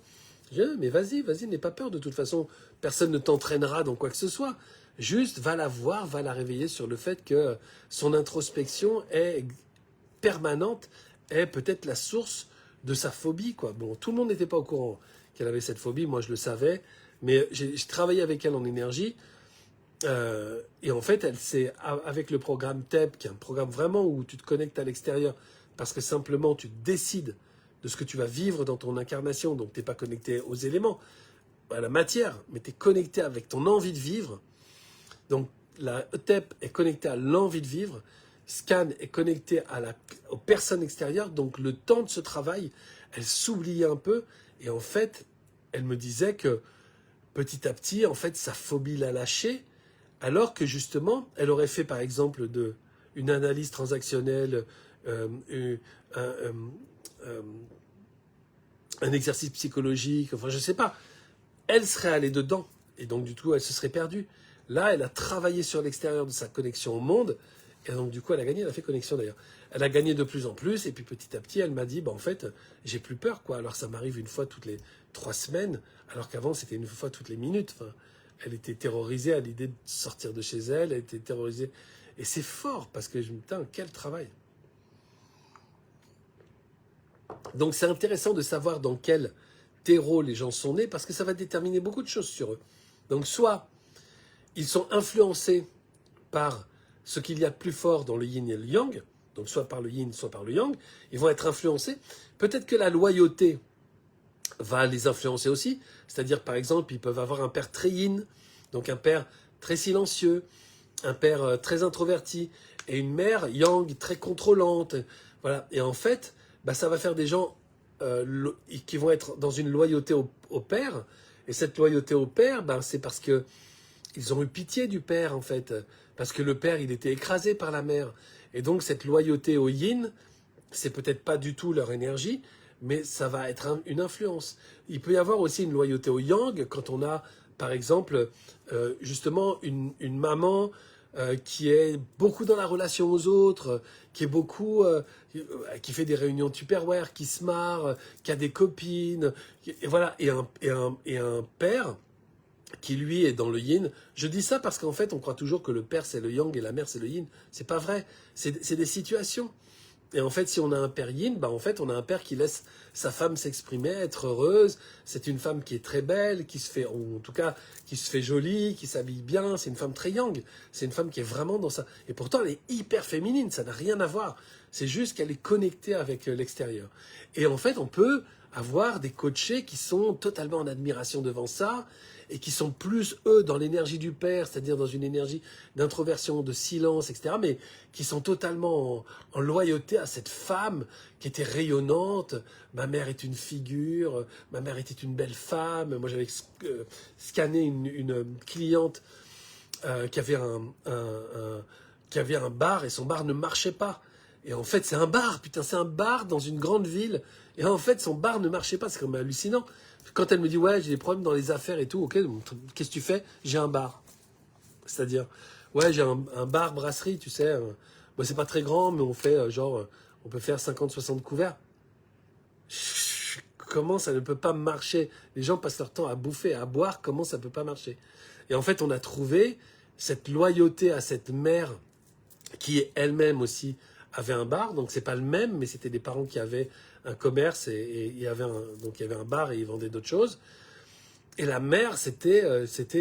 Je dis, mais vas-y, n'aie pas peur. De toute façon, personne ne t'entraînera dans quoi que ce soit. Juste, va la voir, va la réveiller sur le fait que son introspection est permanente, est peut-être la source de sa phobie, quoi. Bon, tout le monde n'était pas au courant qu'elle avait cette phobie. Moi, je le savais. Mais j'ai travaillé avec elle en énergie. Et en fait, elle s'est, avec le programme TEP, qui est un programme vraiment où tu te connectes à l'extérieur, parce que simplement tu décides de ce que tu vas vivre dans ton incarnation. Donc tu n'es pas connecté aux éléments, à la matière, mais tu es connecté avec ton envie de vivre. Donc la TEP est connectée à l'envie de vivre, Scan est connecté aux personnes extérieures. Donc le temps de ce travail, elle s'oubliait un peu. Et en fait, elle me disait que petit à petit, en fait, sa phobie l'a lâchée. Alors que justement, elle aurait fait par exemple une analyse transactionnelle, un exercice psychologique, enfin je sais pas, elle serait allée dedans et donc du coup elle se serait perdue. Là, elle a travaillé sur l'extérieur de sa connexion au monde et donc du coup elle a gagné, elle a fait connexion d'ailleurs. Elle a gagné de plus en plus et puis petit à petit elle m'a dit, bah en fait j'ai plus peur quoi. Alors ça m'arrive une fois toutes les 3 semaines alors qu'avant c'était une fois toutes les minutes. Enfin, elle était terrorisée à l'idée de sortir de chez elle, elle était terrorisée. Et c'est fort, parce que je me dis, putain, quel travail. Donc c'est intéressant de savoir dans quel terreau les gens sont nés, parce que ça va déterminer beaucoup de choses sur eux. Donc soit ils sont influencés par ce qu'il y a de plus fort dans le yin et le yang, donc soit par le yin, soit par le yang, ils vont être influencés. Peut-être que la loyauté va les influencer aussi. C'est-à-dire, par exemple, ils peuvent avoir un père très yin, donc un père très silencieux, un père très introverti, et une mère yang très contrôlante. Voilà. Et en fait, bah, ça va faire des gens qui vont être dans une loyauté au père. Et cette loyauté au père, bah, c'est parce que ils ont eu pitié du père, en fait. Parce que le père, il était écrasé par la mère. Et donc, cette loyauté au yin, c'est peut-être pas du tout leur énergie, mais ça va être une influence. Il peut y avoir aussi une loyauté au yang quand on a, par exemple, justement une maman qui est beaucoup dans la relation aux autres, qui est beaucoup, qui fait des réunions Tupperware, qui se marre, qui a des copines, et voilà, et un père qui lui est dans le yin. Je dis ça parce qu'en fait, on croit toujours que le père c'est le yang et la mère c'est le yin. C'est pas vrai. C'est des situations. Et en fait, si on a un père yin, bah en fait, on a un père qui laisse sa femme s'exprimer, être heureuse. C'est une femme qui est très belle, qui se fait, en tout cas, qui se fait jolie, qui s'habille bien. C'est une femme très yang. C'est une femme qui est vraiment dans ça. Et pourtant, elle est hyper féminine. Ça n'a rien à voir. C'est juste qu'elle est connectée avec l'extérieur. Et en fait, on peut avoir des coachés qui sont totalement en admiration devant ça et qui sont plus, eux, dans l'énergie du père, c'est-à-dire dans une énergie d'introversion, de silence, etc., mais qui sont totalement en loyauté à cette femme qui était rayonnante. Ma mère est une figure, ma mère était une belle femme. Moi, j'avais scanné une cliente qui avait qui avait un bar et son bar ne marchait pas. Et en fait, c'est un bar, putain, c'est un bar dans une grande ville. Et en fait, son bar ne marchait pas, c'est quand même hallucinant. Quand elle me dit, ouais, j'ai des problèmes dans les affaires et tout, ok, qu'est-ce que tu fais? J'ai un bar. C'est-à-dire, ouais, j'ai un bar brasserie, tu sais. Bon, c'est pas très grand, mais on fait on peut faire 50-60 couverts. Comment ça ne peut pas marcher? Les gens passent leur temps à bouffer, à boire, comment ça peut pas marcher? Et en fait, on a trouvé cette loyauté à cette mère qui elle-même aussi avait un bar, donc c'est pas le même, mais c'était des parents qui avaient un commerce et il y avait un bar et ils vendaient d'autres choses. Et la mère, c'était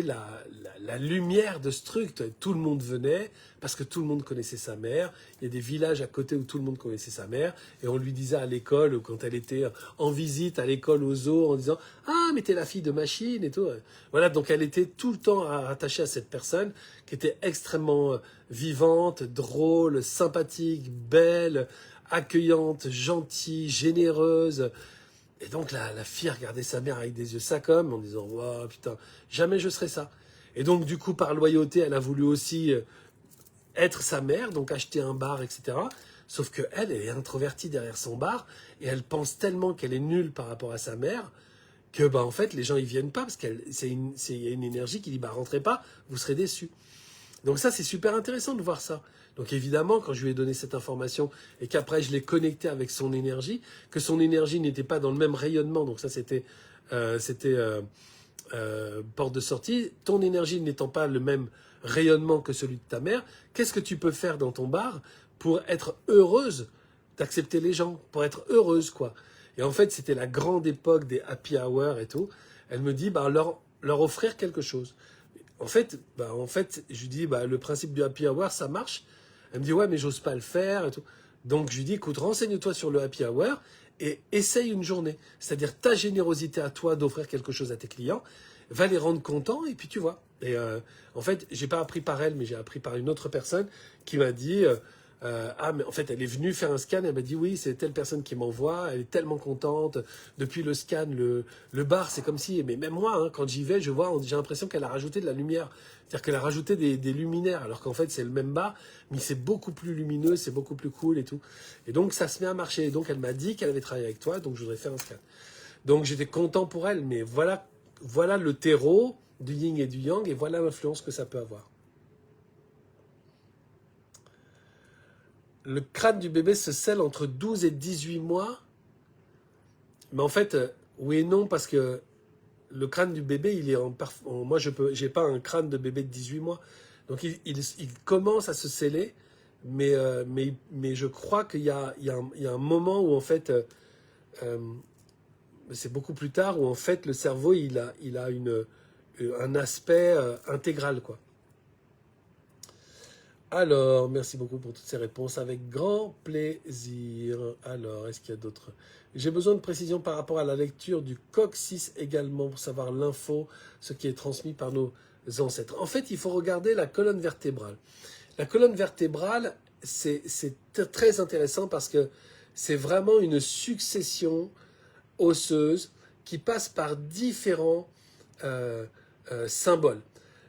la lumière de ce truc. Tout le monde venait parce que tout le monde connaissait sa mère. Il y a des villages à côté où tout le monde connaissait sa mère. Et on lui disait à l'école, ou quand elle était en visite à l'école aux zoo, en disant « Ah, mais t'es la fille de machine et tout. » Voilà, donc elle était tout le temps attachée à cette personne qui était extrêmement vivante, drôle, sympathique, belle, accueillante, gentille, généreuse. Et donc la fille regardait sa mère avec des yeux sacomes en disant « Waouh, putain, jamais je serai ça. » Et donc du coup, par loyauté, elle a voulu aussi être sa mère, donc acheter un bar, etc. Sauf que elle est introvertie derrière son bar et elle pense tellement qu'elle est nulle par rapport à sa mère que bah en fait les gens ils viennent pas parce qu'il y a une énergie qui dit bah rentrez pas, vous serez déçus. Donc ça c'est super intéressant de voir ça. Donc évidemment quand je lui ai donné cette information et qu'après je l'ai connecté avec son énergie, que son énergie n'était pas dans le même rayonnement, donc ça c'était porte de sortie, ton énergie n'étant pas le même rayonnement que celui de ta mère, qu'est-ce que tu peux faire dans ton bar pour être heureuse d'accepter les gens, pour être heureuse, quoi. Et en fait, c'était la grande époque des happy hours et tout. Elle me dit, bah, leur offrir quelque chose. En fait, je lui dis, bah, le principe du happy hour, ça marche. Elle me dit, ouais, mais j'ose pas le faire et tout. Donc, je lui dis, écoute, renseigne-toi sur le happy hour et essaye une journée. C'est-à-dire ta générosité à toi d'offrir quelque chose à tes clients, va les rendre contents et puis tu vois. Et en fait, j'ai pas appris par elle, mais j'ai appris par une autre personne qui m'a dit ah mais en fait elle est venue faire un scan, elle m'a dit oui c'est telle personne qui m'envoie, elle est tellement contente depuis le scan, le bar c'est comme si, mais même moi hein, quand j'y vais je vois, j'ai l'impression qu'elle a rajouté de la lumière, c'est-à-dire qu'elle a rajouté des luminaires alors qu'en fait c'est le même bar mais c'est beaucoup plus lumineux, c'est beaucoup plus cool et tout, et donc ça se met à marcher. Et donc elle m'a dit qu'elle avait travaillé avec toi, donc je voudrais faire un scan. Donc j'étais content pour elle, mais voilà le terreau du yin et du yang et voilà l'influence que ça peut avoir. Le crâne du bébé se scelle entre 12 et 18 mois. Mais en fait, oui et non, parce que le crâne du bébé, il est moi, j'ai pas un crâne de bébé de 18 mois. Donc, il commence à se sceller. Mais je crois qu'il y a un moment où, en fait, c'est beaucoup plus tard, où, en fait, le cerveau, il a un aspect intégral, quoi. Alors, merci beaucoup pour toutes ces réponses, avec grand plaisir. Alors, est-ce qu'il y a d'autres? J'ai besoin de précision par rapport à la lecture du coccyx également, pour savoir l'info, ce qui est transmis par nos ancêtres. En fait, il faut regarder la colonne vertébrale. La colonne vertébrale, c'est très intéressant parce que c'est vraiment une succession osseuse qui passe par différents symboles.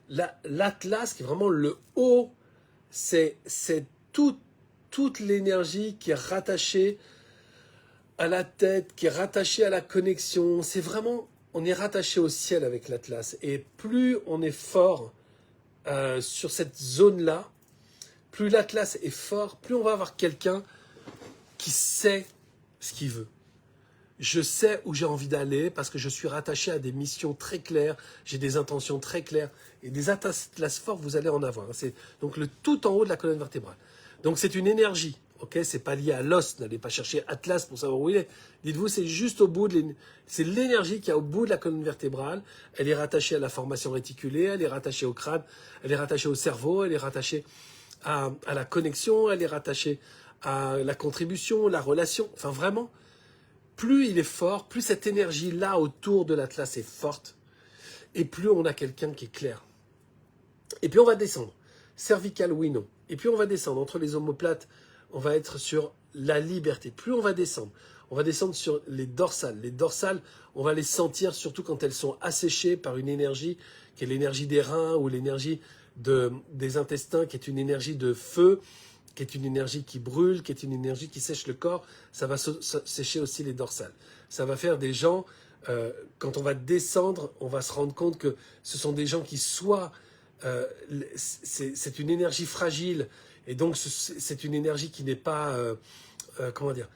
L'atlas, qui est vraiment le haut, c'est toute l'énergie qui est rattachée à la tête, qui est rattachée à la connexion. C'est vraiment, on est rattaché au ciel avec l'Atlas. Et plus on est fort sur cette zone-là, plus l'Atlas est fort, plus on va avoir quelqu'un qui sait ce qu'il veut. Je sais où j'ai envie d'aller parce que je suis rattaché à des missions très claires, j'ai des intentions très claires. Et des atlas forts, vous allez en avoir. C'est donc le tout en haut de la colonne vertébrale. Donc c'est une énergie, ok? C'est pas lié à l'os, n'allez pas chercher Atlas pour savoir où il est. Dites-vous, c'est juste au bout c'est l'énergie qui est au bout de la colonne vertébrale. Elle est rattachée à la formation réticulée, elle est rattachée au crâne, elle est rattachée au cerveau, elle est rattachée à la connexion, elle est rattachée à la contribution, la relation. Enfin vraiment, plus il est fort, plus cette énergie-là autour de l'Atlas est forte, et plus on a quelqu'un qui est clair. Et puis on va descendre. Cervical, oui, non. Et puis on va descendre. Entre les omoplates, on va être sur la liberté. Plus on va descendre sur les dorsales. Les dorsales, on va les sentir surtout quand elles sont asséchées par une énergie qui est l'énergie des reins ou l'énergie des intestins, qui est une énergie de feu, qui est une énergie qui brûle, qui est une énergie qui sèche le corps. Ça va sécher aussi les dorsales. Ça va faire des gens, quand on va descendre, on va se rendre compte que ce sont des gens qui soit... c'est une énergie fragile, et donc c'est une énergie qui n'est pas... comment dire?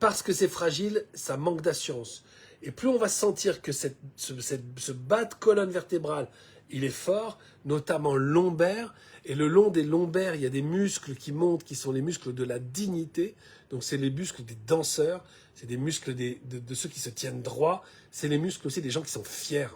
Parce que c'est fragile, ça manque d'assurance. Et plus on va sentir que ce bas de colonne vertébrale, il est fort, notamment lombaire, et le long des lombaires, il y a des muscles qui montent, qui sont les muscles de la dignité. Donc c'est les muscles des danseurs, c'est des muscles de ceux qui se tiennent droit, c'est les muscles aussi des gens qui sont fiers.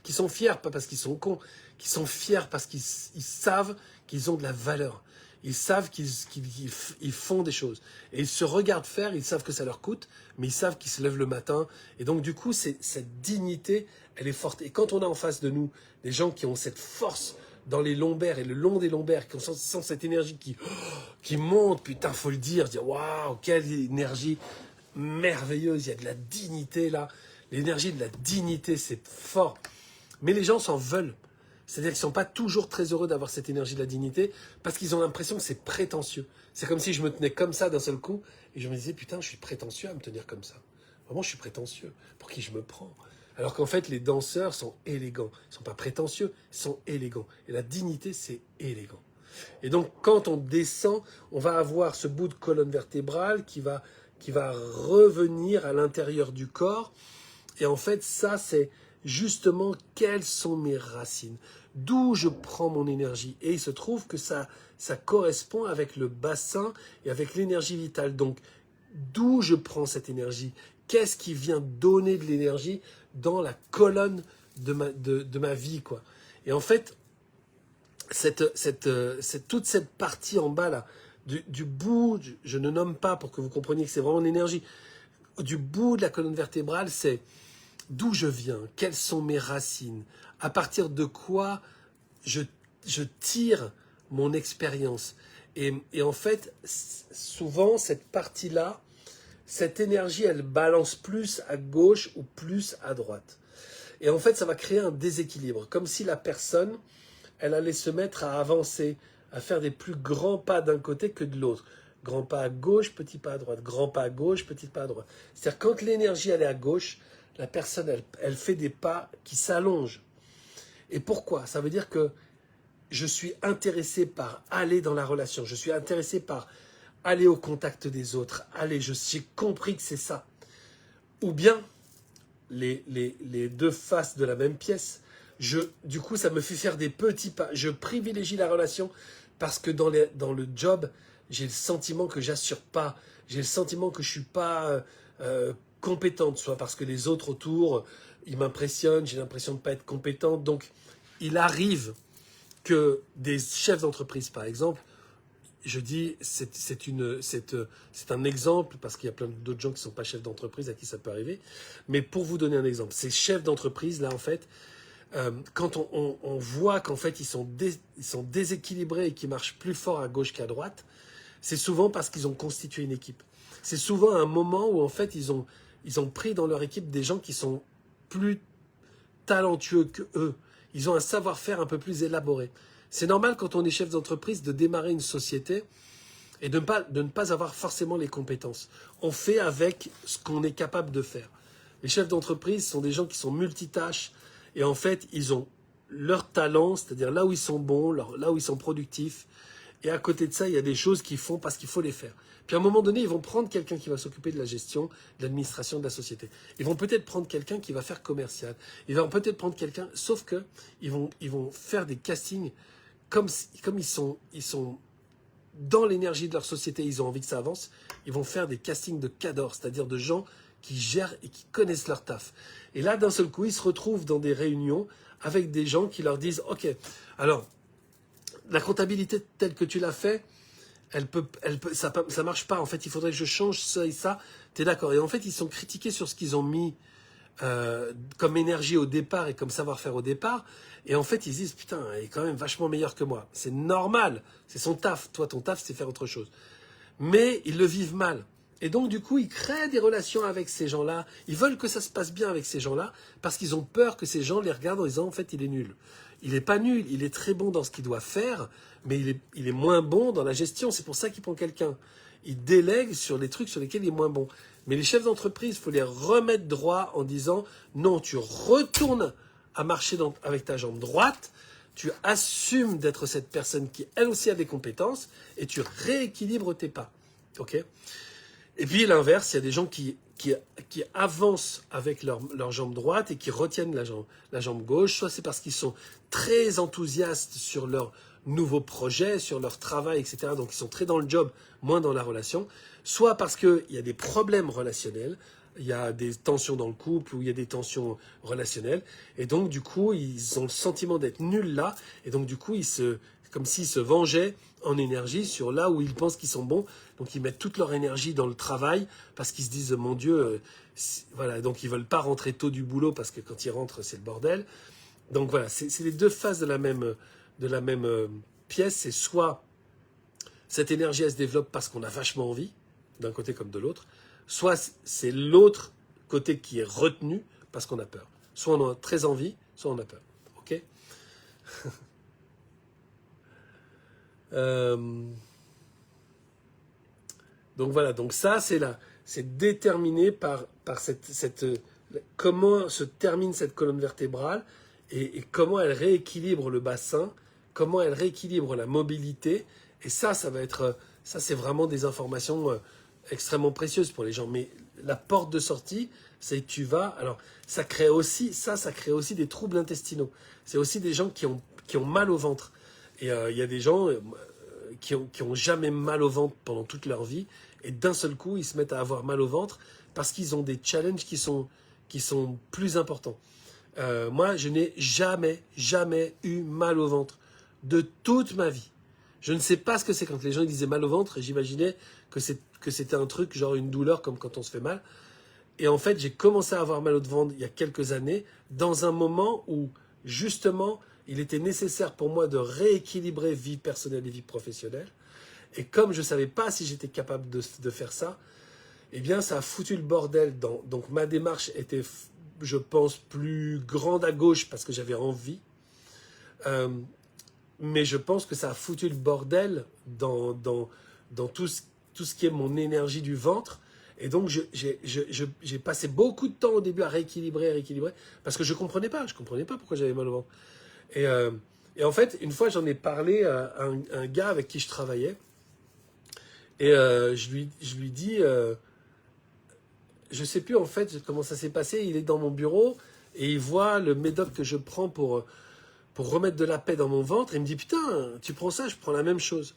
Qui sont fiers, pas parce qu'ils sont cons, qui sont fiers parce qu'ils savent qu'ils ont de la valeur. Ils savent qu'ils font des choses. Et ils se regardent faire, ils savent que ça leur coûte, mais ils savent qu'ils se lèvent le matin. Et donc, du coup, cette dignité, elle est forte. Et quand on a en face de nous des gens qui ont cette force dans les lombaires et le long des lombaires, qui sentent cette énergie qui monte, putain, faut le dire waouh, quelle énergie merveilleuse, il y a de la dignité là. L'énergie de la dignité, c'est fort. Mais les gens s'en veulent. C'est-à-dire qu'ils ne sont pas toujours très heureux d'avoir cette énergie de la dignité parce qu'ils ont l'impression que c'est prétentieux. C'est comme si je me tenais comme ça d'un seul coup et je me disais, putain, je suis prétentieux à me tenir comme ça. Vraiment, je suis prétentieux. Pour qui je me prends? Alors qu'en fait, les danseurs sont élégants. Ils ne sont pas prétentieux, ils sont élégants. Et la dignité, c'est élégant. Et donc, quand on descend, on va avoir ce bout de colonne vertébrale qui va revenir à l'intérieur du corps. Et en fait, ça, c'est justement quelles sont mes racines, d'où je prends mon énergie. Et il se trouve que ça correspond avec le bassin et avec l'énergie vitale. Donc, d'où je prends cette énergie? Qu'est-ce qui vient donner de l'énergie dans la colonne de ma vie, quoi. Et en fait, toute cette partie en bas, là, du bout, je ne nomme pas pour que vous compreniez que c'est vraiment l'énergie, du bout de la colonne vertébrale, c'est d'où je viens, quelles sont mes racines, à partir de quoi je tire mon expérience. Et en fait, souvent, cette partie-là, cette énergie, elle balance plus à gauche ou plus à droite. Et en fait, ça va créer un déséquilibre, comme si la personne, elle allait se mettre à avancer, à faire des plus grands pas d'un côté que de l'autre. Grand pas à gauche, petit pas à droite. Grand pas à gauche, petit pas à droite. C'est-à-dire quand l'énergie elle est à gauche, la personne elle fait des pas qui s'allongent. Et pourquoi? Ça veut dire que je suis intéressé par aller dans la relation. Je suis intéressé par aller au contact des autres. J'ai compris que c'est ça. Ou bien les deux faces de la même pièce. Du coup, ça me fait faire des petits pas. Je privilégie la relation parce que dans le job, j'ai le sentiment que j'assure pas. J'ai le sentiment que je suis pas compétente, soit parce que les autres autour, ils m'impressionnent. J'ai l'impression de pas être compétente. Donc, il arrive que des chefs d'entreprise, par exemple, je dis, c'est un exemple, parce qu'il y a plein d'autres gens qui ne sont pas chefs d'entreprise à qui ça peut arriver, mais pour vous donner un exemple, ces chefs d'entreprise, là, en fait, quand on voit qu'en fait, ils sont déséquilibrés et qu'ils marchent plus fort à gauche qu'à droite, c'est souvent parce qu'ils ont constitué une équipe. C'est souvent un moment où, en fait, ils ont pris dans leur équipe des gens qui sont plus talentueux que eux. Ils ont un savoir-faire un peu plus élaboré. C'est normal quand on est chef d'entreprise de démarrer une société et de ne pas avoir forcément les compétences. On fait avec ce qu'on est capable de faire. Les chefs d'entreprise sont des gens qui sont multitâches et en fait, ils ont leur talent, c'est-à-dire là où ils sont bons, là où ils sont productifs. Et à côté de ça, il y a des choses qu'ils font parce qu'il faut les faire. Puis à un moment donné, ils vont prendre quelqu'un qui va s'occuper de la gestion, de l'administration de la société. Ils vont peut-être prendre quelqu'un qui va faire commercial. Ils vont peut-être prendre quelqu'un, sauf que ils vont faire des castings comme ils sont dans l'énergie de leur société, ils ont envie que ça avance, ils vont faire des castings de cadors, c'est-à-dire de gens qui gèrent et qui connaissent leur taf. Et là, d'un seul coup, ils se retrouvent dans des réunions avec des gens qui leur disent « Ok, alors, la comptabilité telle que tu l'as fait, ça marche pas. En fait, il faudrait que je change ça et ça. T'es d'accord ?» Et en fait, ils sont critiqués sur ce qu'ils ont mis comme énergie au départ et comme savoir-faire au départ. Et en fait, ils se disent, putain, il est quand même vachement meilleur que moi. C'est normal, c'est son taf. Toi, ton taf, c'est faire autre chose. Mais ils le vivent mal. Et donc, du coup, ils créent des relations avec ces gens-là. Ils veulent que ça se passe bien avec ces gens-là parce qu'ils ont peur que ces gens les regardent en disant, en fait, il est nul. Il n'est pas nul, il est très bon dans ce qu'il doit faire, mais il est moins bon dans la gestion. C'est pour ça qu'il prend quelqu'un. Il délègue sur les trucs sur lesquels il est moins bon. Mais les chefs d'entreprise, il faut les remettre droit en disant, non, tu retournes à marcher avec ta jambe droite, tu assumes d'être cette personne qui, elle aussi, a des compétences, et tu rééquilibres tes pas. Ok ? Et puis l'inverse, il y a des gens qui avancent avec leur jambe droite et qui retiennent la jambe gauche. Soit c'est parce qu'ils sont très enthousiastes sur leur nouveau projet, sur leur travail, etc. Donc ils sont très dans le job, moins dans la relation. Soit parce qu'il y a des problèmes relationnels, il y a des tensions dans le couple ou il y a des tensions relationnelles. Et donc du coup, ils ont le sentiment d'être nuls là. Et donc du coup, comme s'ils se vengeaient en énergie sur là où ils pensent qu'ils sont bons. Donc ils mettent toute leur énergie dans le travail parce qu'ils se disent mon Dieu, voilà. Donc ils veulent pas rentrer tôt du boulot parce que quand ils rentrent c'est le bordel. Donc voilà, c'est les deux faces de la même pièce. C'est soit cette énergie elle se développe parce qu'on a vachement envie d'un côté comme de l'autre, soit c'est l'autre côté qui est retenu parce qu'on a peur. Soit on a très envie, soit on a peur. Ok ? Euh, donc voilà, donc ça c'est là, c'est déterminé par comment se termine cette colonne vertébrale et comment elle rééquilibre le bassin, comment elle rééquilibre la mobilité. Et ça va être, ça c'est vraiment des informations extrêmement précieuses pour les gens. Mais la porte de sortie, c'est que tu vas, alors ça crée aussi des troubles intestinaux. C'est aussi des gens qui ont mal au ventre. Et il y a des gens qui ont jamais mal au ventre pendant toute leur vie, et d'un seul coup, ils se mettent à avoir mal au ventre parce qu'ils ont des challenges qui sont plus importants. Moi, je n'ai jamais eu mal au ventre de toute ma vie. Je ne sais pas ce que c'est quand les gens disaient mal au ventre, et j'imaginais que c'était un truc, genre une douleur comme quand on se fait mal. Et en fait, j'ai commencé à avoir mal au ventre il y a quelques années, dans un moment où, justement, il était nécessaire pour moi de rééquilibrer vie personnelle et vie professionnelle. Et comme je ne savais pas si j'étais capable de faire ça, eh bien, ça a foutu le bordel. Donc, ma démarche était, je pense, plus grande à gauche parce que j'avais envie. Mais je pense que ça a foutu le bordel dans tout ce qui est mon énergie du ventre. Et donc, j'ai passé beaucoup de temps au début à rééquilibrer, parce que je ne comprenais pas. Je comprenais pas pourquoi j'avais mal au ventre. Et en fait, une fois, j'en ai parlé à un gars avec qui je travaillais. Et je lui dis, je sais plus en fait comment ça s'est passé. Il est dans mon bureau et il voit le médoc que je prends pour remettre de la paix dans mon ventre. Et il me dit, putain, tu prends ça, je prends la même chose.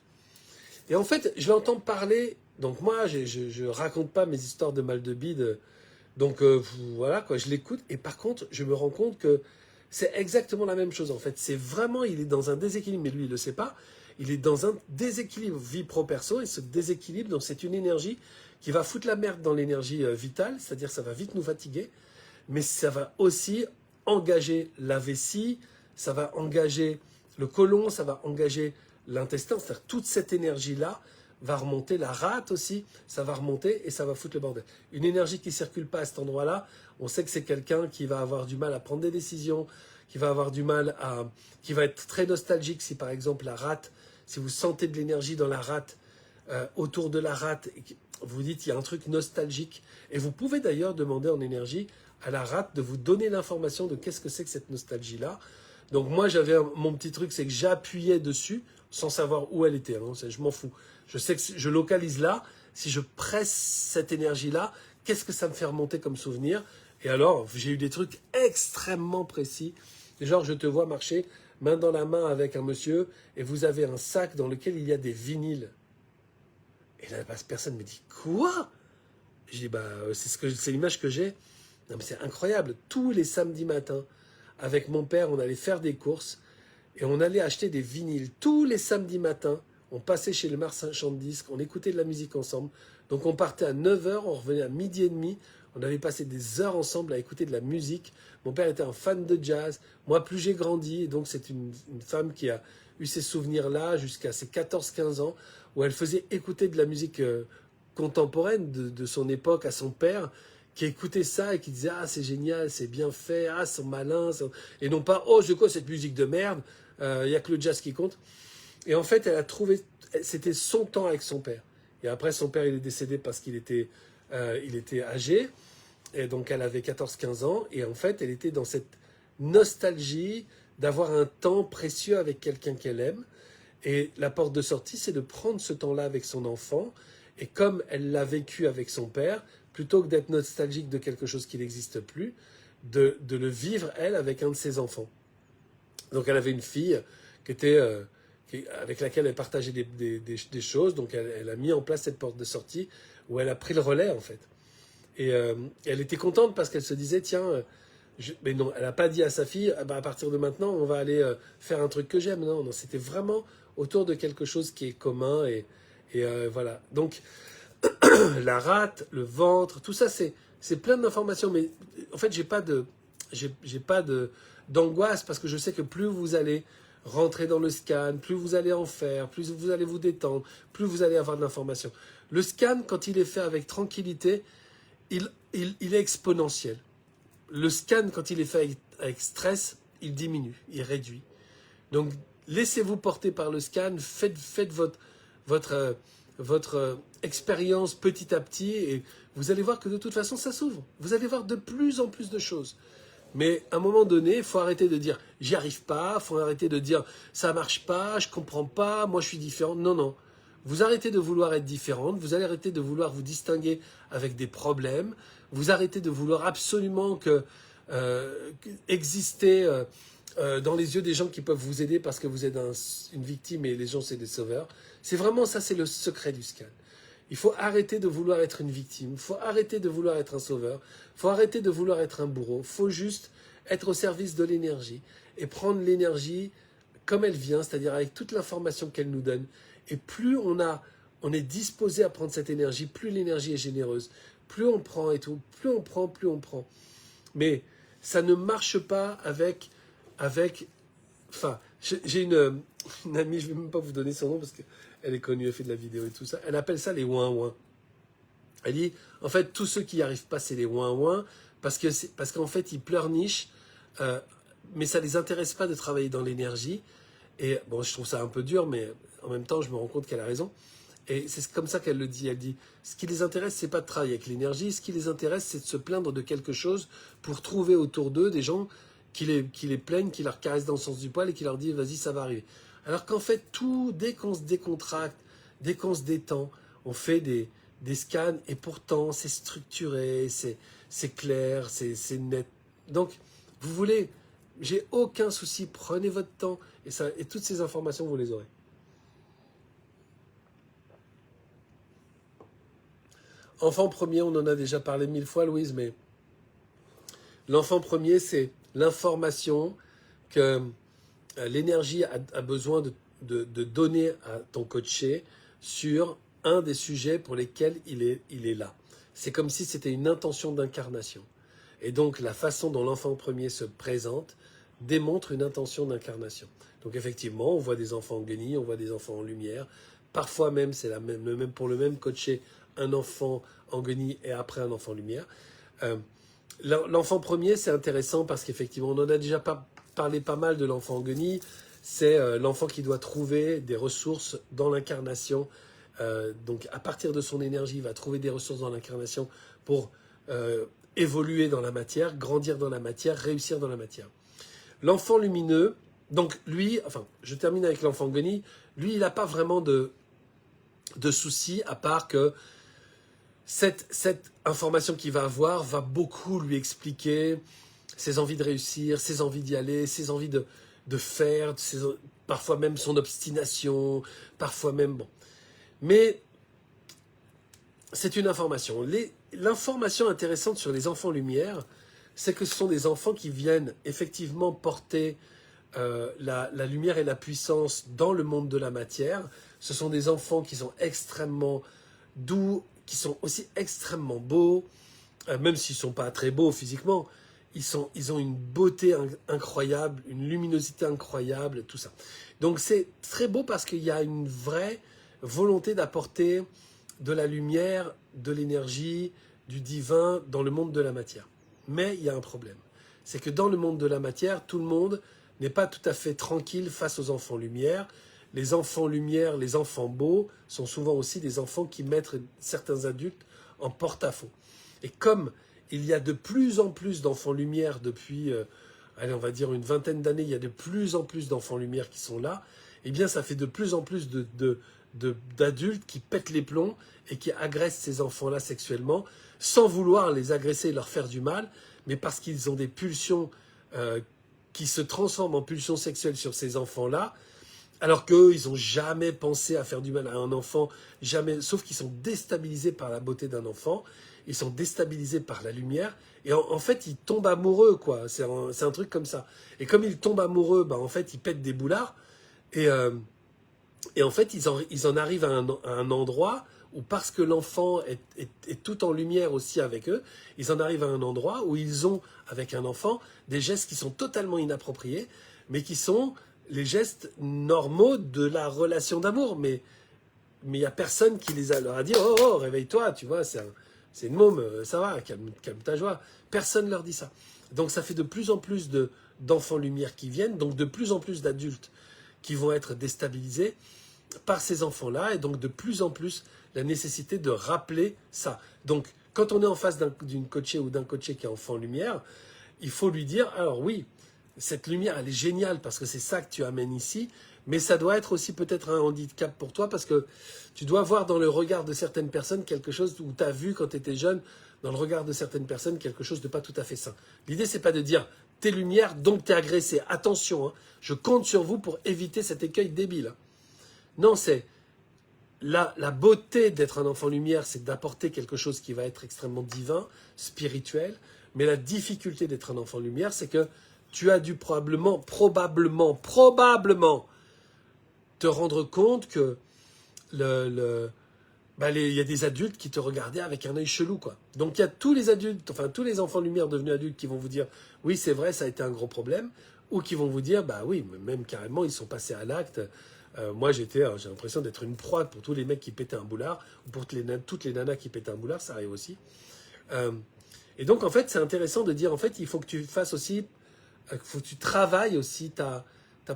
Et en fait, je l'entends parler. Donc moi, je raconte pas mes histoires de mal de bide. Donc voilà, quoi, je l'écoute. Et par contre, je me rends compte que c'est exactement la même chose en fait. C'est vraiment, il est dans un déséquilibre, mais lui, il le sait pas. Il est dans un déséquilibre vie pro-perso, et ce déséquilibre, donc c'est une énergie qui va foutre la merde dans l'énergie vitale, c'est-à-dire ça va vite nous fatiguer, mais ça va aussi engager la vessie, ça va engager le côlon, ça va engager l'intestin, c'est-à-dire toute cette énergie-là va remonter, la rate aussi, ça va remonter et ça va foutre le bordel. Une énergie qui ne circule pas à cet endroit-là, on sait que c'est quelqu'un qui va avoir du mal à prendre des décisions, qui va avoir du mal qui va être très nostalgique si par exemple la rate, si vous sentez de l'énergie dans la rate, autour de la rate, vous dites il y a un truc nostalgique. Et vous pouvez d'ailleurs demander en énergie à la rate de vous donner l'information de qu'est-ce que c'est que cette nostalgie-là. Donc moi j'avais mon petit truc, c'est que j'appuyais dessus sans savoir où elle était. Hein, je m'en fous. Je sais que je localise là. Si je presse cette énergie-là, qu'est-ce que ça me fait remonter comme souvenir? Et alors j'ai eu des trucs extrêmement précis. Genre je te vois marcher main dans la main avec un monsieur et vous avez un sac dans lequel il y a des vinyles. Et là, personne me dit quoi? Je dis bah c'est l'image que j'ai. Non mais c'est incroyable. Tous les samedis matins, avec mon père, on allait faire des courses et on allait acheter des vinyles. Tous les samedis matins, on passait chez le marchand de disques, on écoutait de la musique ensemble. Donc on partait à 9 h, on revenait à 12h30. On avait passé des heures ensemble à écouter de la musique. Mon père était un fan de jazz. Moi, plus j'ai grandi, et donc c'est une femme qui a eu ces souvenirs-là jusqu'à ses 14-15 ans, où elle faisait écouter de la musique contemporaine de son époque à son père, qui écoutait ça et qui disait « Ah, c'est génial, c'est bien fait, ah, c'est malin. » Et non pas « Oh, c'est quoi cette musique de merde, il n'y a que le jazz qui compte. » Et en fait, elle a trouvé, c'était son temps avec son père. Et après, son père, il est décédé parce qu'il était âgé. Et donc, elle avait 14-15 ans. Et en fait, elle était dans cette nostalgie d'avoir un temps précieux avec quelqu'un qu'elle aime. Et la porte de sortie, c'est de prendre ce temps-là avec son enfant. Et comme elle l'a vécu avec son père, plutôt que d'être nostalgique de quelque chose qui n'existe plus, de le vivre, elle, avec un de ses enfants. Donc, elle avait une fille avec laquelle elle partageait des choses. Donc, elle a mis en place cette porte de sortie où elle a pris le relais, en fait. Et elle était contente parce qu'elle se disait, tiens, mais non, elle n'a pas dit à sa fille, ah bah, à partir de maintenant, on va aller faire un truc que j'aime. Non, non, c'était vraiment autour de quelque chose qui est commun. Et voilà. Donc, la rate, le ventre, tout ça, c'est plein d'informations. Mais en fait, j'ai pas d'angoisse parce que je sais que plus vous allez rentrer dans le scan, plus vous allez en faire, plus vous allez vous détendre, plus vous allez avoir de l'information. Le scan, quand il est fait avec tranquillité, il est exponentiel. Le scan, quand il est fait avec stress, il diminue, il réduit. Donc, laissez-vous porter par le scan, faites votre expérience petit à petit et vous allez voir que de toute façon, ça s'ouvre. Vous allez voir de plus en plus de choses. Mais à un moment donné, il faut arrêter de dire « j'y arrive pas », il faut arrêter de dire « ça marche pas, je comprends pas, moi je suis différent ». Non, non. Vous arrêtez de vouloir être différente, vous allez arrêter de vouloir vous distinguer avec des problèmes, vous arrêtez de vouloir absolument exister dans les yeux des gens qui peuvent vous aider parce que vous êtes une victime et les gens c'est des sauveurs. C'est vraiment ça, c'est le secret du scan. Il faut arrêter de vouloir être une victime, il faut arrêter de vouloir être un sauveur, il faut arrêter de vouloir être un bourreau, il faut juste être au service de l'énergie et prendre l'énergie comme elle vient, c'est-à-dire avec toute l'information qu'elle nous donne. Et plus on est disposé à prendre cette énergie, plus l'énergie est généreuse, plus on prend et tout, plus on prend. Mais ça ne marche pas avec enfin, j'ai une amie, je ne vais même pas vous donner son nom parce qu'elle est connue, elle fait de la vidéo et tout ça. Elle appelle ça les ouin-ouin. Elle dit, en fait, tous ceux qui n'y arrivent pas, c'est les ouin-ouin parce qu'en fait, ils pleurnichent, mais ça ne les intéresse pas de travailler dans l'énergie. Et bon, je trouve ça un peu dur, mais en même temps, je me rends compte qu'elle a raison. Et c'est comme ça qu'elle le dit. Elle dit, ce qui les intéresse, c'est pas de travailler avec l'énergie. Ce qui les intéresse, c'est de se plaindre de quelque chose pour trouver autour d'eux des gens qui les plaignent, qui leur caressent dans le sens du poil et qui leur disent, vas-y, ça va arriver. Alors qu'en fait, dès qu'on se décontracte, dès qu'on se détend, on fait des scans et pourtant, c'est structuré, c'est clair, c'est net. Donc, vous voulez, j'ai aucun souci, prenez votre temps et toutes ces informations, vous les aurez. Enfant premier, on en a déjà parlé 1000 fois, Louise, mais l'enfant premier, c'est l'information que l'énergie a besoin de donner à ton coaché sur un des sujets pour lesquels il est là. C'est comme si c'était une intention d'incarnation. Et donc, la façon dont l'enfant premier se présente démontre une intention d'incarnation. Donc, effectivement, on voit des enfants en guenilles, on voit des enfants en lumière. Parfois même, c'est même pour le même coaché, un enfant en guenilles et après un enfant en lumière. L'enfant premier, c'est intéressant parce qu'effectivement, on en a déjà parlé pas mal de l'enfant en guenilles. C'est l'enfant qui doit trouver des ressources dans l'incarnation. Donc, à partir de son énergie, il va trouver des ressources dans l'incarnation pour évoluer dans la matière, grandir dans la matière, réussir dans la matière. L'enfant lumineux, donc lui, enfin, je termine avec l'enfant guenille, lui, il n'a pas vraiment de soucis, à part que cette information qu'il va avoir va beaucoup lui expliquer ses envies de réussir, ses envies d'y aller, ses envies de faire, parfois même son obstination, parfois même... Bon. Mais c'est une information. L'information intéressante sur les enfants lumière, c'est que ce sont des enfants qui viennent effectivement porter la lumière et la puissance dans le monde de la matière. Ce sont des enfants qui sont extrêmement doux, qui sont aussi extrêmement beaux, même s'ils ne sont pas très beaux physiquement. Ils ont une beauté incroyable, une luminosité incroyable, tout ça. Donc c'est très beau parce qu'il y a une vraie volonté d'apporter de la lumière, de l'énergie, du divin dans le monde de la matière. Mais il y a un problème. C'est que dans le monde de la matière, tout le monde n'est pas tout à fait tranquille face aux enfants lumière. Les enfants lumière, les enfants beaux, sont souvent aussi des enfants qui mettent certains adultes en porte-à-faux. Et comme il y a de plus en plus d'enfants lumière depuis, allez, on va dire une vingtaine d'années, il y a de plus en plus d'enfants lumière qui sont là, eh bien ça fait de plus en plus d'adultes qui pètent les plombs et qui agressent ces enfants-là sexuellement, sans vouloir les agresser et leur faire du mal, mais parce qu'ils ont des pulsions qui se transforment en pulsions sexuelles sur ces enfants-là, alors qu'eux, ils n'ont jamais pensé à faire du mal à un enfant, jamais, sauf qu'ils sont déstabilisés par la beauté d'un enfant, ils sont déstabilisés par la lumière, et en fait, ils tombent amoureux, quoi. C'est un truc comme ça. Et comme ils tombent amoureux, en fait, ils pètent des boulards, et en fait, ils en arrivent à un endroit où, parce que l'enfant est tout en lumière aussi avec eux, ils en arrivent à un endroit où ils ont, avec un enfant, des gestes qui sont totalement inappropriés, mais qui sont les gestes normaux de la relation d'amour. Mais il n'y a personne qui leur a dit « Oh, réveille-toi, tu vois, c'est une môme, ça va, calme ta joie ». Personne ne leur dit ça. Donc ça fait de plus en plus de d'enfants lumière qui viennent, donc de plus en plus d'adultes qui vont être déstabilisés par ces enfants-là, et donc de plus en plus la nécessité de rappeler ça. Donc, quand on est en face d'une coachée ou d'un coaché qui est enfant lumière, il faut lui dire, alors oui, cette lumière, elle est géniale parce que c'est ça que tu amènes ici, mais ça doit être aussi peut-être un handicap pour toi parce que tu dois voir dans le regard de certaines personnes quelque chose où tu as vu quand tu étais jeune, dans le regard de certaines personnes, quelque chose de pas tout à fait sain. L'idée, c'est pas de dire, t'es lumière, donc t'es agressé. Attention, hein, je compte sur vous pour éviter cet écueil débile. Hein. Non, c'est la beauté d'être un enfant lumière, c'est d'apporter quelque chose qui va être extrêmement divin, spirituel, mais la difficulté d'être un enfant lumière, c'est que tu as dû probablement te rendre compte que il y a des adultes qui te regardaient avec un œil chelou, quoi. Donc il y a tous les adultes, enfin tous les enfants lumière devenus adultes qui vont vous dire oui c'est vrai ça a été un gros problème, ou qui vont vous dire bah oui même carrément ils sont passés à l'acte. Moi j'ai l'impression d'être une proie pour tous les mecs qui pétaient un boulard, ou pour toutes les nanas qui pétaient un boulard, ça arrive aussi. Et donc en fait c'est intéressant de dire en fait il faut que tu fasses aussi, faut que tu travailles aussi ta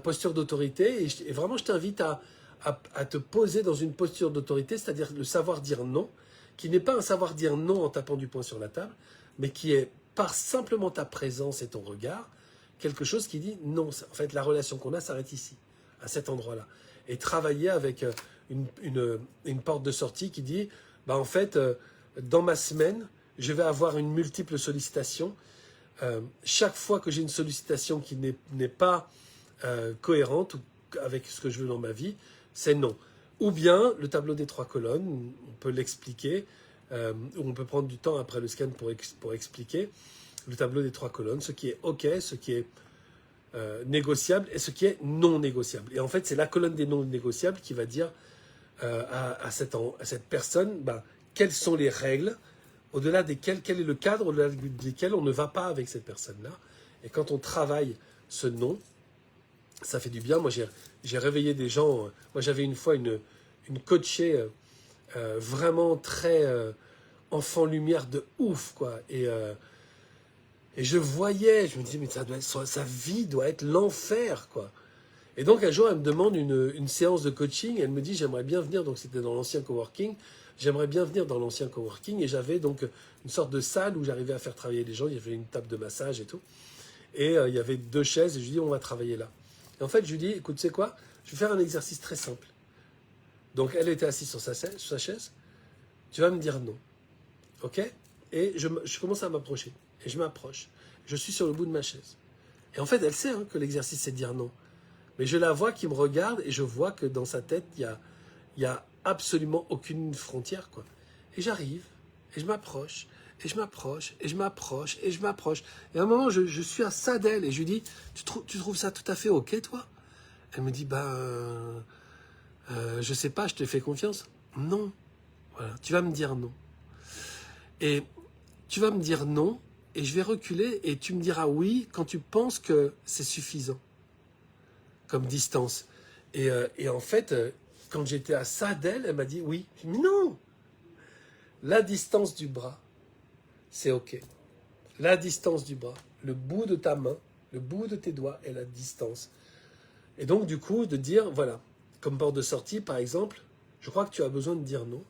posture d'autorité, et vraiment je t'invite à te poser dans une posture d'autorité, c'est-à-dire le savoir dire non, qui n'est pas un savoir dire non en tapant du poing sur la table, mais qui est par simplement ta présence et ton regard, quelque chose qui dit non, en fait la relation qu'on a s'arrête ici, à cet endroit-là. Et travailler avec une porte de sortie qui dit, bah en fait, dans ma semaine, je vais avoir une multiple sollicitation. Chaque fois que j'ai une sollicitation qui n'est pas cohérente avec ce que je veux dans ma vie, c'est non. Ou bien le tableau des 3 colonnes, on peut l'expliquer, ou on peut prendre du temps après le scan pour expliquer le tableau des 3 colonnes, ce qui est OK, ce qui est négociable et ce qui est non négociable. Et en fait, c'est la colonne des non négociables qui va dire à cette personne quelles sont les règles, au-delà desquelles, quel est le cadre au-delà desquels on ne va pas avec cette personne-là. Et quand on travaille ce non, ça fait du bien. Moi, j'ai réveillé des gens. Moi, j'avais une fois une coachée vraiment très enfant lumière de ouf, quoi. Et je voyais, je me disais, mais sa vie doit être l'enfer, quoi. Et donc, un jour, elle me demande une séance de coaching. Elle me dit, j'aimerais bien venir. Donc, c'était dans l'ancien coworking. J'aimerais bien venir dans l'ancien coworking. Et j'avais donc une sorte de salle où j'arrivais à faire travailler les gens. Il y avait une table de massage et tout. Et il y avait 2 chaises. Et je lui dis, on va travailler là. Et en fait, je lui dis, écoute, tu sais quoi? Je vais faire un exercice très simple. Donc, elle était assise sur sa chaise. Tu vas me dire non. OK? Et je commence à m'approcher. Et je m'approche. Je suis sur le bout de ma chaise. Et en fait, elle sait que l'exercice, c'est de dire non. Mais je la vois qui me regarde et je vois que dans sa tête, il y a absolument aucune frontière, quoi. Et j'arrive, et je m'approche, et je m'approche, et je m'approche, et je m'approche. Et à un moment, je suis à ça d'elle, et je lui dis, tu trouves ça tout à fait OK, toi? Elle me dit, je sais pas, je te fais confiance. Non. Voilà, tu vas me dire non. Et tu vas me dire non, et je vais reculer, et tu me diras oui quand tu penses que c'est suffisant comme distance. Et en fait, quand j'étais à ça d'elle, elle m'a dit oui. J'ai dit, mais non, la distance du bras, c'est OK. La distance du bras, le bout de ta main, le bout de tes doigts est la distance. Et donc, du coup, de dire, voilà, comme porte de sortie, par exemple, je crois que tu as besoin de dire non,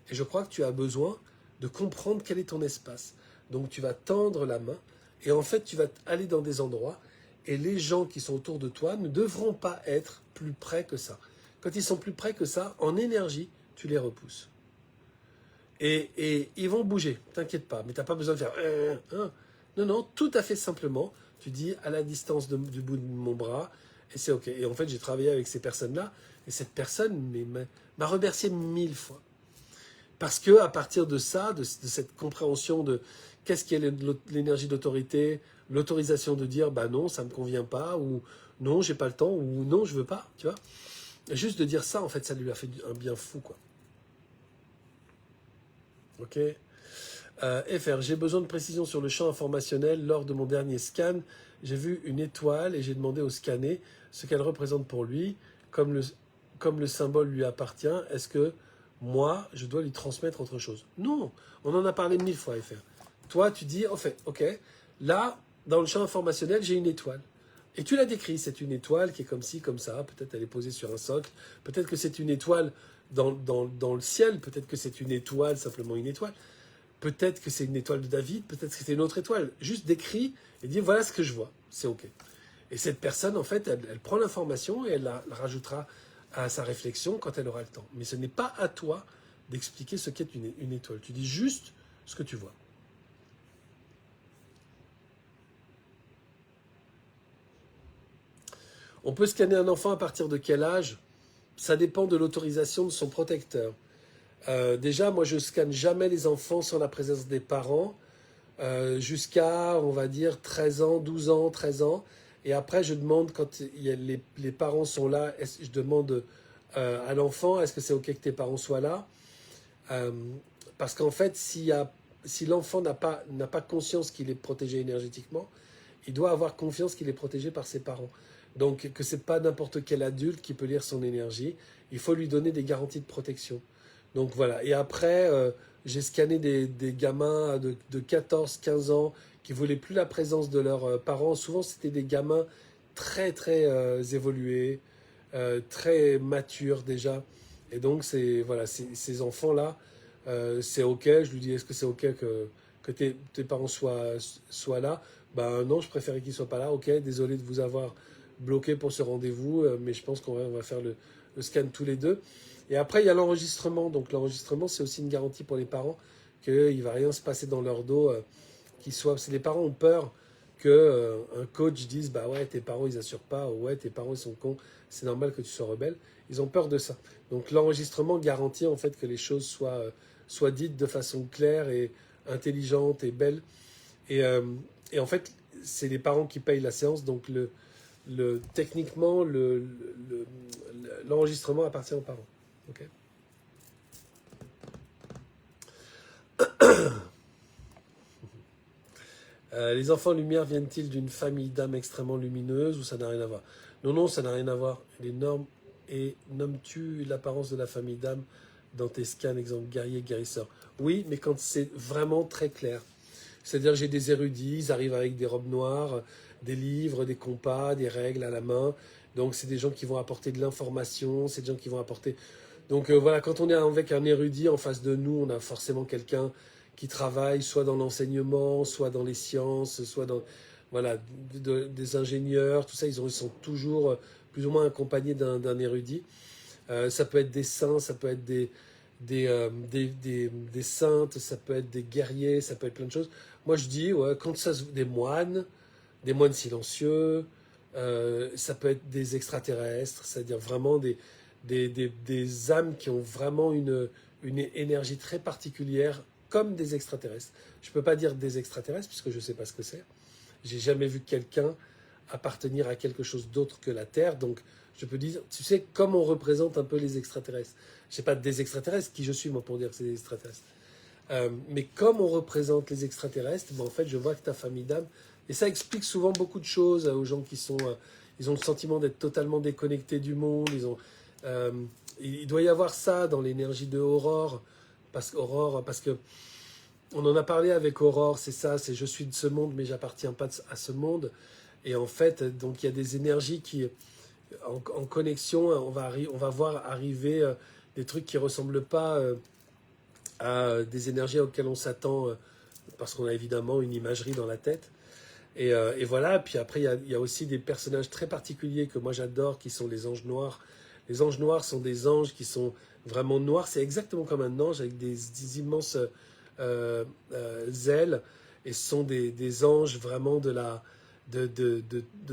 et je crois que tu as besoin de comprendre quel est ton espace. Donc, tu vas tendre la main, et en fait, tu vas aller dans des endroits, et les gens qui sont autour de toi ne devront pas être plus près que ça. Quand ils sont plus près que ça, en énergie, tu les repousses. Et ils vont bouger, t'inquiète pas, mais tu n'as pas besoin de faire... Non, non, tout à fait simplement, tu dis à la distance du bout de mon bras, et c'est OK. Et en fait, j'ai travaillé avec ces personnes-là, et cette personne m'a remercié 1000 fois. Parce que à partir de ça, de cette compréhension de qu'est-ce qui est l'énergie d'autorité, l'autorisation de dire bah non, ça me convient pas, ou non, j'ai pas le temps, ou non, je veux pas, tu vois. Juste de dire ça, en fait, ça lui a fait un bien fou, quoi. OK. FR, j'ai besoin de précision sur le champ informationnel. Lors de mon dernier scan, j'ai vu une étoile et j'ai demandé au scanner ce qu'elle représente pour lui, comme le symbole lui appartient. Est-ce que moi, je dois lui transmettre autre chose? Non, on en a parlé 1000 fois, FR. Toi, tu dis, en fait, OK, là, dans le champ informationnel, j'ai une étoile. Et tu la décris, c'est une étoile qui est comme ci, comme ça, peut-être elle est posée sur un socle, peut-être que c'est une étoile dans le ciel, peut-être que c'est une étoile, simplement une étoile, peut-être que c'est une étoile de David, peut-être que c'est une autre étoile. Juste décris et dis voilà ce que je vois, c'est ok. Et cette personne, en fait, elle prend l'information et elle la rajoutera à sa réflexion quand elle aura le temps. Mais ce n'est pas à toi d'expliquer ce qu'est une étoile. Tu dis juste ce que tu vois. On peut scanner un enfant à partir de quel âge? Ça dépend de l'autorisation de son protecteur. Déjà, moi, je scanne jamais les enfants sans la présence des parents, jusqu'à, on va dire, 13 ans, 12 ans, 13 ans. Et après, je demande, quand les parents sont là, je demande à l'enfant, est-ce que c'est OK que tes parents soient là? Euh, Parce qu'en fait, si l'enfant n'a pas conscience qu'il est protégé énergétiquement, il doit avoir confiance qu'il est protégé par ses parents. Donc, que c'est pas n'importe quel adulte qui peut lire son énergie. Il faut lui donner des garanties de protection. Donc voilà. Et après, j'ai scanné des gamins de 14, 15 ans qui voulaient plus la présence de leurs parents. Souvent, c'était des gamins très, très évolués, très matures déjà. Et donc, voilà, ces enfants-là, c'est OK. Je lui dis, est-ce que c'est OK que tes parents soient là? Ben non, je préférais qu'ils ne soient pas là. OK, désolé de vous avoir bloqué pour ce rendez-vous, mais je pense qu'on va faire le scan tous les deux. Et après, il y a l'enregistrement. Donc l'enregistrement, c'est aussi une garantie pour les parents qu'il ne va rien se passer dans leur dos. Parce que les parents ont peur que un coach dise bah ouais, tes parents ils assurent pas, ou ouais, tes parents ils sont cons, c'est normal que tu sois rebelle. Ils ont peur de ça. Donc l'enregistrement garantit en fait que les choses soient dites de façon claire et intelligente et belle. Et, euh, et en fait, c'est les parents qui payent la séance. Donc techniquement, l'enregistrement appartient aux parents. Okay. Les enfants lumière viennent-ils d'une famille d'âmes extrêmement lumineuses ou ça n'a rien à voir? Non, non, ça n'a rien à voir. Les normes et nommes-tu l'apparence de la famille d'âmes dans tes scans, exemple guerrier, guérisseur? Oui, mais quand c'est vraiment très clair. C'est-à-dire j'ai des érudits, ils arrivent avec des robes noires, des livres, des compas, des règles à la main. Donc c'est des gens qui vont apporter de l'information, c'est des gens qui vont apporter... Donc voilà, quand on est avec un érudit en face de nous, on a forcément quelqu'un qui travaille soit dans l'enseignement, soit dans les sciences, soit dans voilà, des ingénieurs, tout ça, ils sont toujours plus ou moins accompagnés d'un érudit. Ça peut être des saints, ça peut être des saintes, ça peut être des guerriers, ça peut être plein de choses. Moi je dis, ouais, quand ça des moines silencieux, ça peut être des extraterrestres, c'est-à-dire vraiment des âmes qui ont vraiment une énergie très particulière, comme des extraterrestres. Je ne peux pas dire des extraterrestres, puisque je ne sais pas ce que c'est. J'ai jamais vu quelqu'un appartenir à quelque chose d'autre que la Terre, donc je peux dire, tu sais, comme on représente un peu les extraterrestres. Je ne sais pas des extraterrestres, qui je suis moi pour dire que c'est des extraterrestres. Mais comme on représente les extraterrestres, ben en fait, je vois que ta famille d'âme, et ça explique souvent beaucoup de choses aux gens qui sont, ils ont le sentiment d'être totalement déconnectés du monde. Euh, il doit y avoir ça dans l'énergie de Aurore, parce que on en a parlé avec Aurore, c'est ça, c'est je suis de ce monde, mais j'appartiens pas à ce monde. Et en fait, donc il y a des énergies qui, en connexion, on va voir arriver des trucs qui ressemblent pas à des énergies auxquelles on s'attend, parce qu'on a évidemment une imagerie dans la tête. Et voilà, puis après, il y a aussi des personnages très particuliers que moi j'adore, qui sont les anges noirs. Les anges noirs sont des anges qui sont vraiment noirs. C'est exactement comme un ange avec des immenses ailes. Et ce sont des anges vraiment de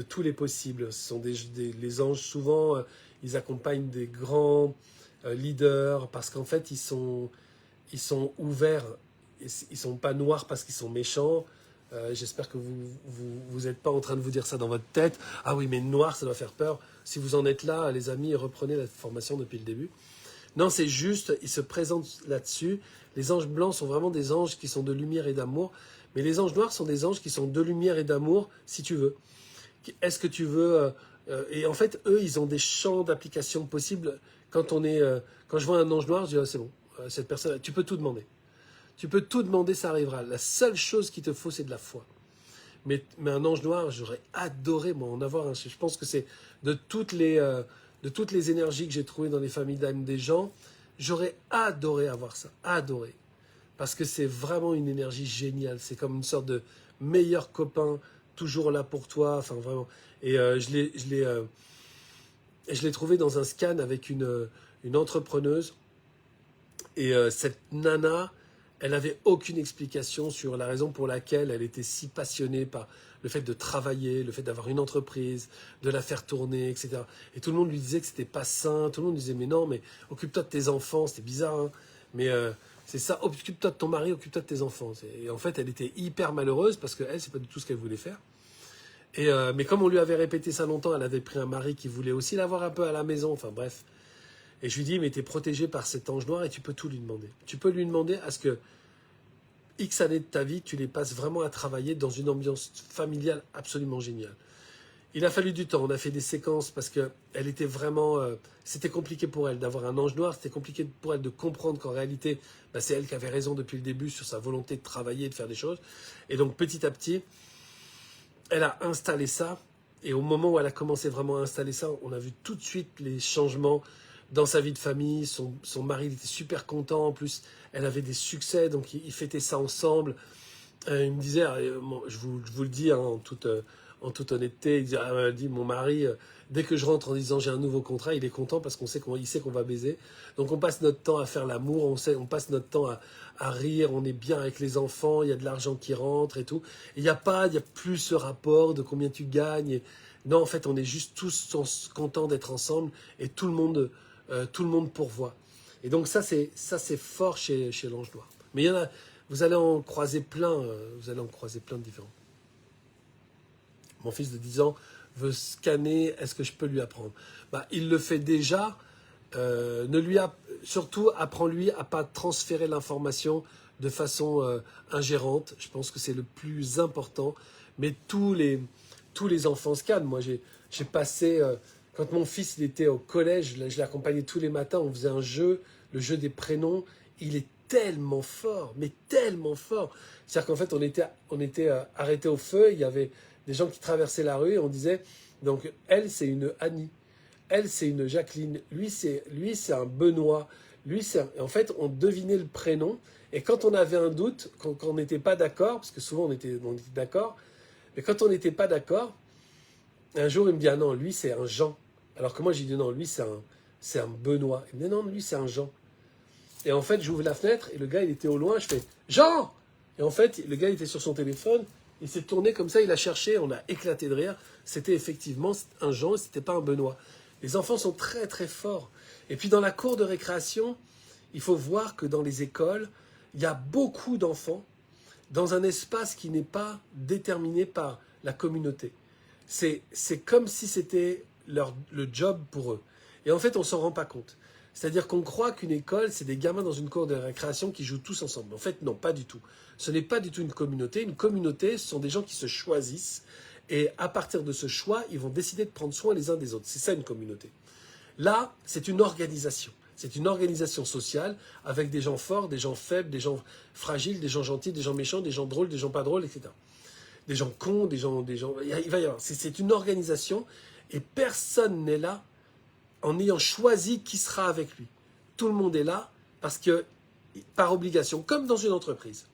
tous les possibles. Ce sont les anges, souvent, ils accompagnent des grands leaders parce qu'en fait, ils sont ouverts. Ils sont pas noirs parce qu'ils sont méchants. J'espère que vous êtes pas en train de vous dire ça dans votre tête. Ah oui, mais noir, ça doit faire peur. Si vous en êtes là, les amis, reprenez la formation depuis le début. Non, c'est juste, ils se présentent là-dessus. Les anges blancs sont vraiment des anges qui sont de lumière et d'amour. Mais les anges noirs sont des anges qui sont de lumière et d'amour, si tu veux. Est-ce que tu veux... et en fait, eux, ils ont des champs d'application possibles. Quand je vois un ange noir, je dis, ah, c'est bon, cette personne, tu peux tout demander. Tu peux tout demander, ça arrivera. La seule chose qu'il te faut, c'est de la foi. Mais un ange noir, j'aurais adoré, moi, en avoir un. Je pense que c'est de toutes les énergies que j'ai trouvées dans les familles d'âmes des gens, j'aurais adoré avoir ça. Adoré. Parce que c'est vraiment une énergie géniale. C'est comme une sorte de meilleur copain, toujours là pour toi. Enfin, vraiment. Et je l'ai trouvé dans un scan avec une entrepreneuse. Et cette nana, elle n'avait aucune explication sur la raison pour laquelle elle était si passionnée par le fait de travailler, le fait d'avoir une entreprise, de la faire tourner, etc. Et tout le monde lui disait que c'était pas sain. Tout le monde lui disait, mais non, mais occupe-toi de tes enfants. C'était bizarre, hein. Mais c'est ça, occupe-toi de ton mari, occupe-toi de tes enfants. Et en fait, elle était hyper malheureuse parce qu'elle, c'est pas du tout ce qu'elle voulait faire. Et, mais comme on lui avait répété ça longtemps, elle avait pris un mari qui voulait aussi l'avoir un peu à la maison. Enfin bref. Et je lui dis, mais t'es protégé par cet ange noir et tu peux tout lui demander. Tu peux lui demander à ce que X années de ta vie, tu les passes vraiment à travailler dans une ambiance familiale absolument géniale. Il a fallu du temps, on a fait des séquences parce que elle était vraiment... c'était compliqué pour elle d'avoir un ange noir, c'était compliqué pour elle de comprendre qu'en réalité, bah, c'est elle qui avait raison depuis le début sur sa volonté de travailler et de faire des choses. Et donc petit à petit, elle a installé ça. Et au moment où elle a commencé vraiment à installer ça, on a vu tout de suite les changements dans sa vie de famille. Son mari il était super content. En plus, elle avait des succès, donc ils fêtaient ça ensemble. Il me disait, je vous le dis hein, en toute honnêteté, il dit mon mari, dès que je rentre en disant j'ai un nouveau contrat, il est content parce il sait qu'on va baiser. Donc on passe notre temps à faire l'amour, on passe notre temps à rire, on est bien avec les enfants, il y a de l'argent qui rentre et tout. Il n'y a plus ce rapport de combien tu gagnes. Non, en fait, on est juste tous contents d'être ensemble et tout le monde pourvoit. Et donc ça c'est fort chez l'ange noir. Mais il y en a, vous allez en croiser plein de différents. Mon fils de 10 ans veut scanner, est-ce que je peux lui apprendre? Il le fait déjà. Surtout, apprends-lui à ne pas transférer l'information de façon ingérente. Je pense que c'est le plus important. Mais tous les enfants scannent. Moi, j'ai passé... quand mon fils il était au collège, je l'accompagnais tous les matins, on faisait un jeu, le jeu des prénoms. Il est tellement fort, mais tellement fort. C'est-à-dire qu'en fait, on était arrêtés au feu, il y avait des gens qui traversaient la rue et on disait, donc elle, c'est une Annie, elle, c'est une Jacqueline, lui, c'est un Benoît, en fait, on devinait le prénom et quand on avait un doute, quand on n'était pas d'accord, parce que souvent on était d'accord, mais quand on n'était pas d'accord, un jour il me dit, ah non, lui, c'est un Jean. Alors que moi, j'ai dit, non, lui, c'est un Benoît. Il me dit, non, lui, c'est un Jean. Et en fait, j'ouvre la fenêtre et le gars, il était au loin. Je fais « Jean !» Et en fait, le gars, il était sur son téléphone. Il s'est tourné comme ça, il a cherché. On a éclaté de rire. C'était effectivement un Jean et c'était pas un Benoît. Les enfants sont très, très forts. Et puis, dans la cour de récréation, il faut voir que dans les écoles, il y a beaucoup d'enfants dans un espace qui n'est pas déterminé par la communauté. C'est comme si c'était le job pour eux. Et en fait, on ne s'en rend pas compte. C'est-à-dire qu'on croit qu'une école, c'est des gamins dans une cour de récréation qui jouent tous ensemble. En fait, non, pas du tout. Ce n'est pas du tout une communauté. Une communauté, ce sont des gens qui se choisissent. Et à partir de ce choix, ils vont décider de prendre soin les uns des autres. C'est ça une communauté. Là, c'est une organisation. C'est une organisation sociale avec des gens forts, des gens faibles, des gens fragiles, des gens gentils, des gens méchants, des gens drôles, des gens pas drôles, etc. Des gens cons, des gens... Il va y avoir... C'est une organisation et personne n'est là en ayant choisi qui sera avec lui. Tout le monde est là parce que, par obligation, comme dans une entreprise.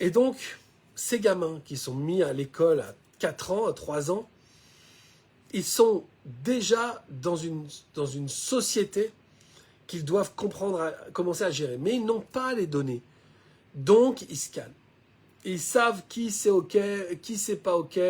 Et donc, ces gamins qui sont mis à l'école à 4 ans, à 3 ans, ils sont déjà dans une société qu'ils doivent commencer à gérer. Mais ils n'ont pas les données. Donc, ils scannent. Ils savent qui c'est OK, qui c'est pas OK.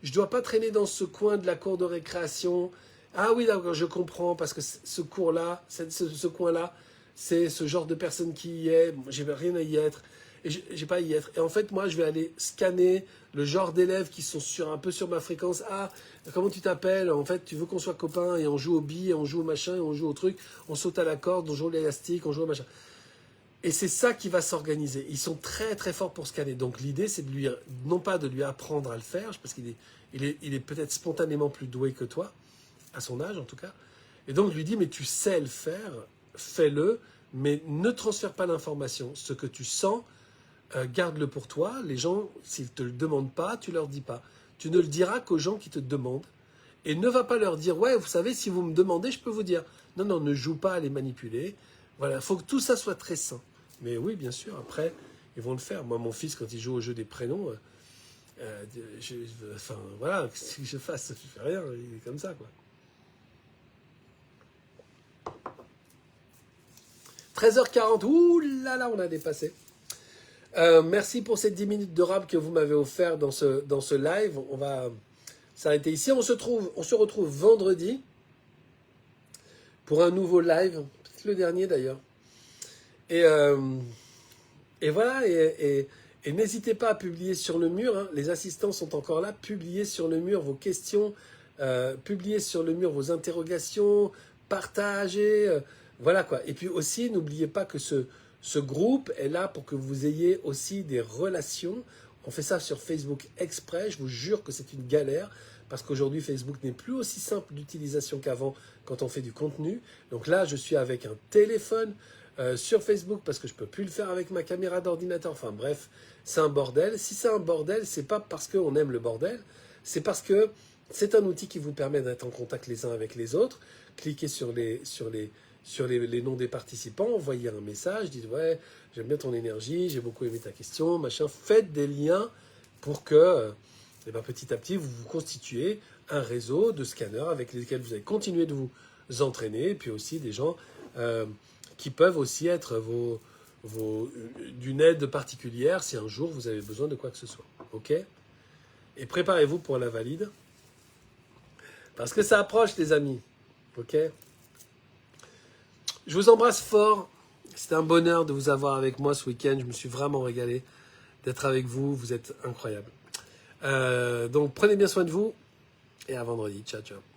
Je ne dois pas traîner dans ce coin de la cour de récréation. Ah oui, d'accord, je comprends, parce que ce cours-là, ce coin-là, c'est ce genre de personne qui y est. J'ai rien à y être. Et j'ai pas à y être. Et en fait, moi, je vais aller scanner le genre d'élèves qui sont un peu sur ma fréquence. Ah, comment tu t'appelles? En fait, tu veux qu'on soit copains et on joue aux billes, on joue au machin, et on joue au truc, on saute à la corde, on joue à l'élastique, on joue au machin. Et c'est ça qui va s'organiser. Ils sont très très forts pour scanner. Donc l'idée, c'est non pas de lui apprendre à le faire, parce qu'il est peut-être spontanément plus doué que toi, à son âge en tout cas. Et donc je lui dis, mais tu sais le faire, fais-le, mais ne transfère pas l'information. Ce que tu sens, garde-le pour toi. Les gens, s'ils ne te le demandent pas, tu leur dis pas. Tu ne le diras qu'aux gens qui te demandent. Et ne va pas leur dire, ouais, vous savez, si vous me demandez, je peux vous dire. Non, non, ne joue pas à les manipuler. Voilà, il faut que tout ça soit très sain. Mais oui, bien sûr, après, ils vont le faire. Moi, mon fils, quand il joue au jeu des prénoms, enfin, voilà, si je fasse, je fais rien, il est comme ça, quoi. 13h40, ouh là là, on a dépassé. Merci pour ces 10 minutes de rap que vous m'avez offert dans ce live. On va s'arrêter ici. On se retrouve vendredi pour un nouveau live, peut-être le dernier d'ailleurs. Et voilà, et n'hésitez pas à publier sur le mur, hein. Les assistants sont encore là. Publiez sur le mur vos questions, publiez sur le mur vos interrogations, partagez, voilà quoi. Et puis aussi, n'oubliez pas que ce groupe est là pour que vous ayez aussi des relations. On fait ça sur Facebook exprès. Je vous jure que c'est une galère parce qu'aujourd'hui, Facebook n'est plus aussi simple d'utilisation qu'avant quand on fait du contenu. Donc là, je suis avec un téléphone sur Facebook parce que je ne peux plus le faire avec ma caméra d'ordinateur. Enfin bref, c'est un bordel. Si c'est un bordel, c'est pas parce qu'on aime le bordel, c'est parce que c'est un outil qui vous permet d'être en contact les uns avec les autres. Cliquez sur les noms des participants, envoyez un message, dites ouais, j'aime bien ton énergie, j'ai beaucoup aimé ta question, machin. Faites des liens pour que petit à petit vous vous constituez un réseau de scanners avec lesquels vous allez continuer de vous entraîner, et puis aussi des gens qui peuvent aussi être d'une aide particulière si un jour vous avez besoin de quoi que ce soit. Ok ? Et préparez-vous pour la valide, parce que ça approche les amis. Ok ? Je vous embrasse fort. C'était un bonheur de vous avoir avec moi ce week-end. Je me suis vraiment régalé d'être avec vous. Vous êtes incroyables. Donc prenez bien soin de vous et à vendredi. Ciao, ciao.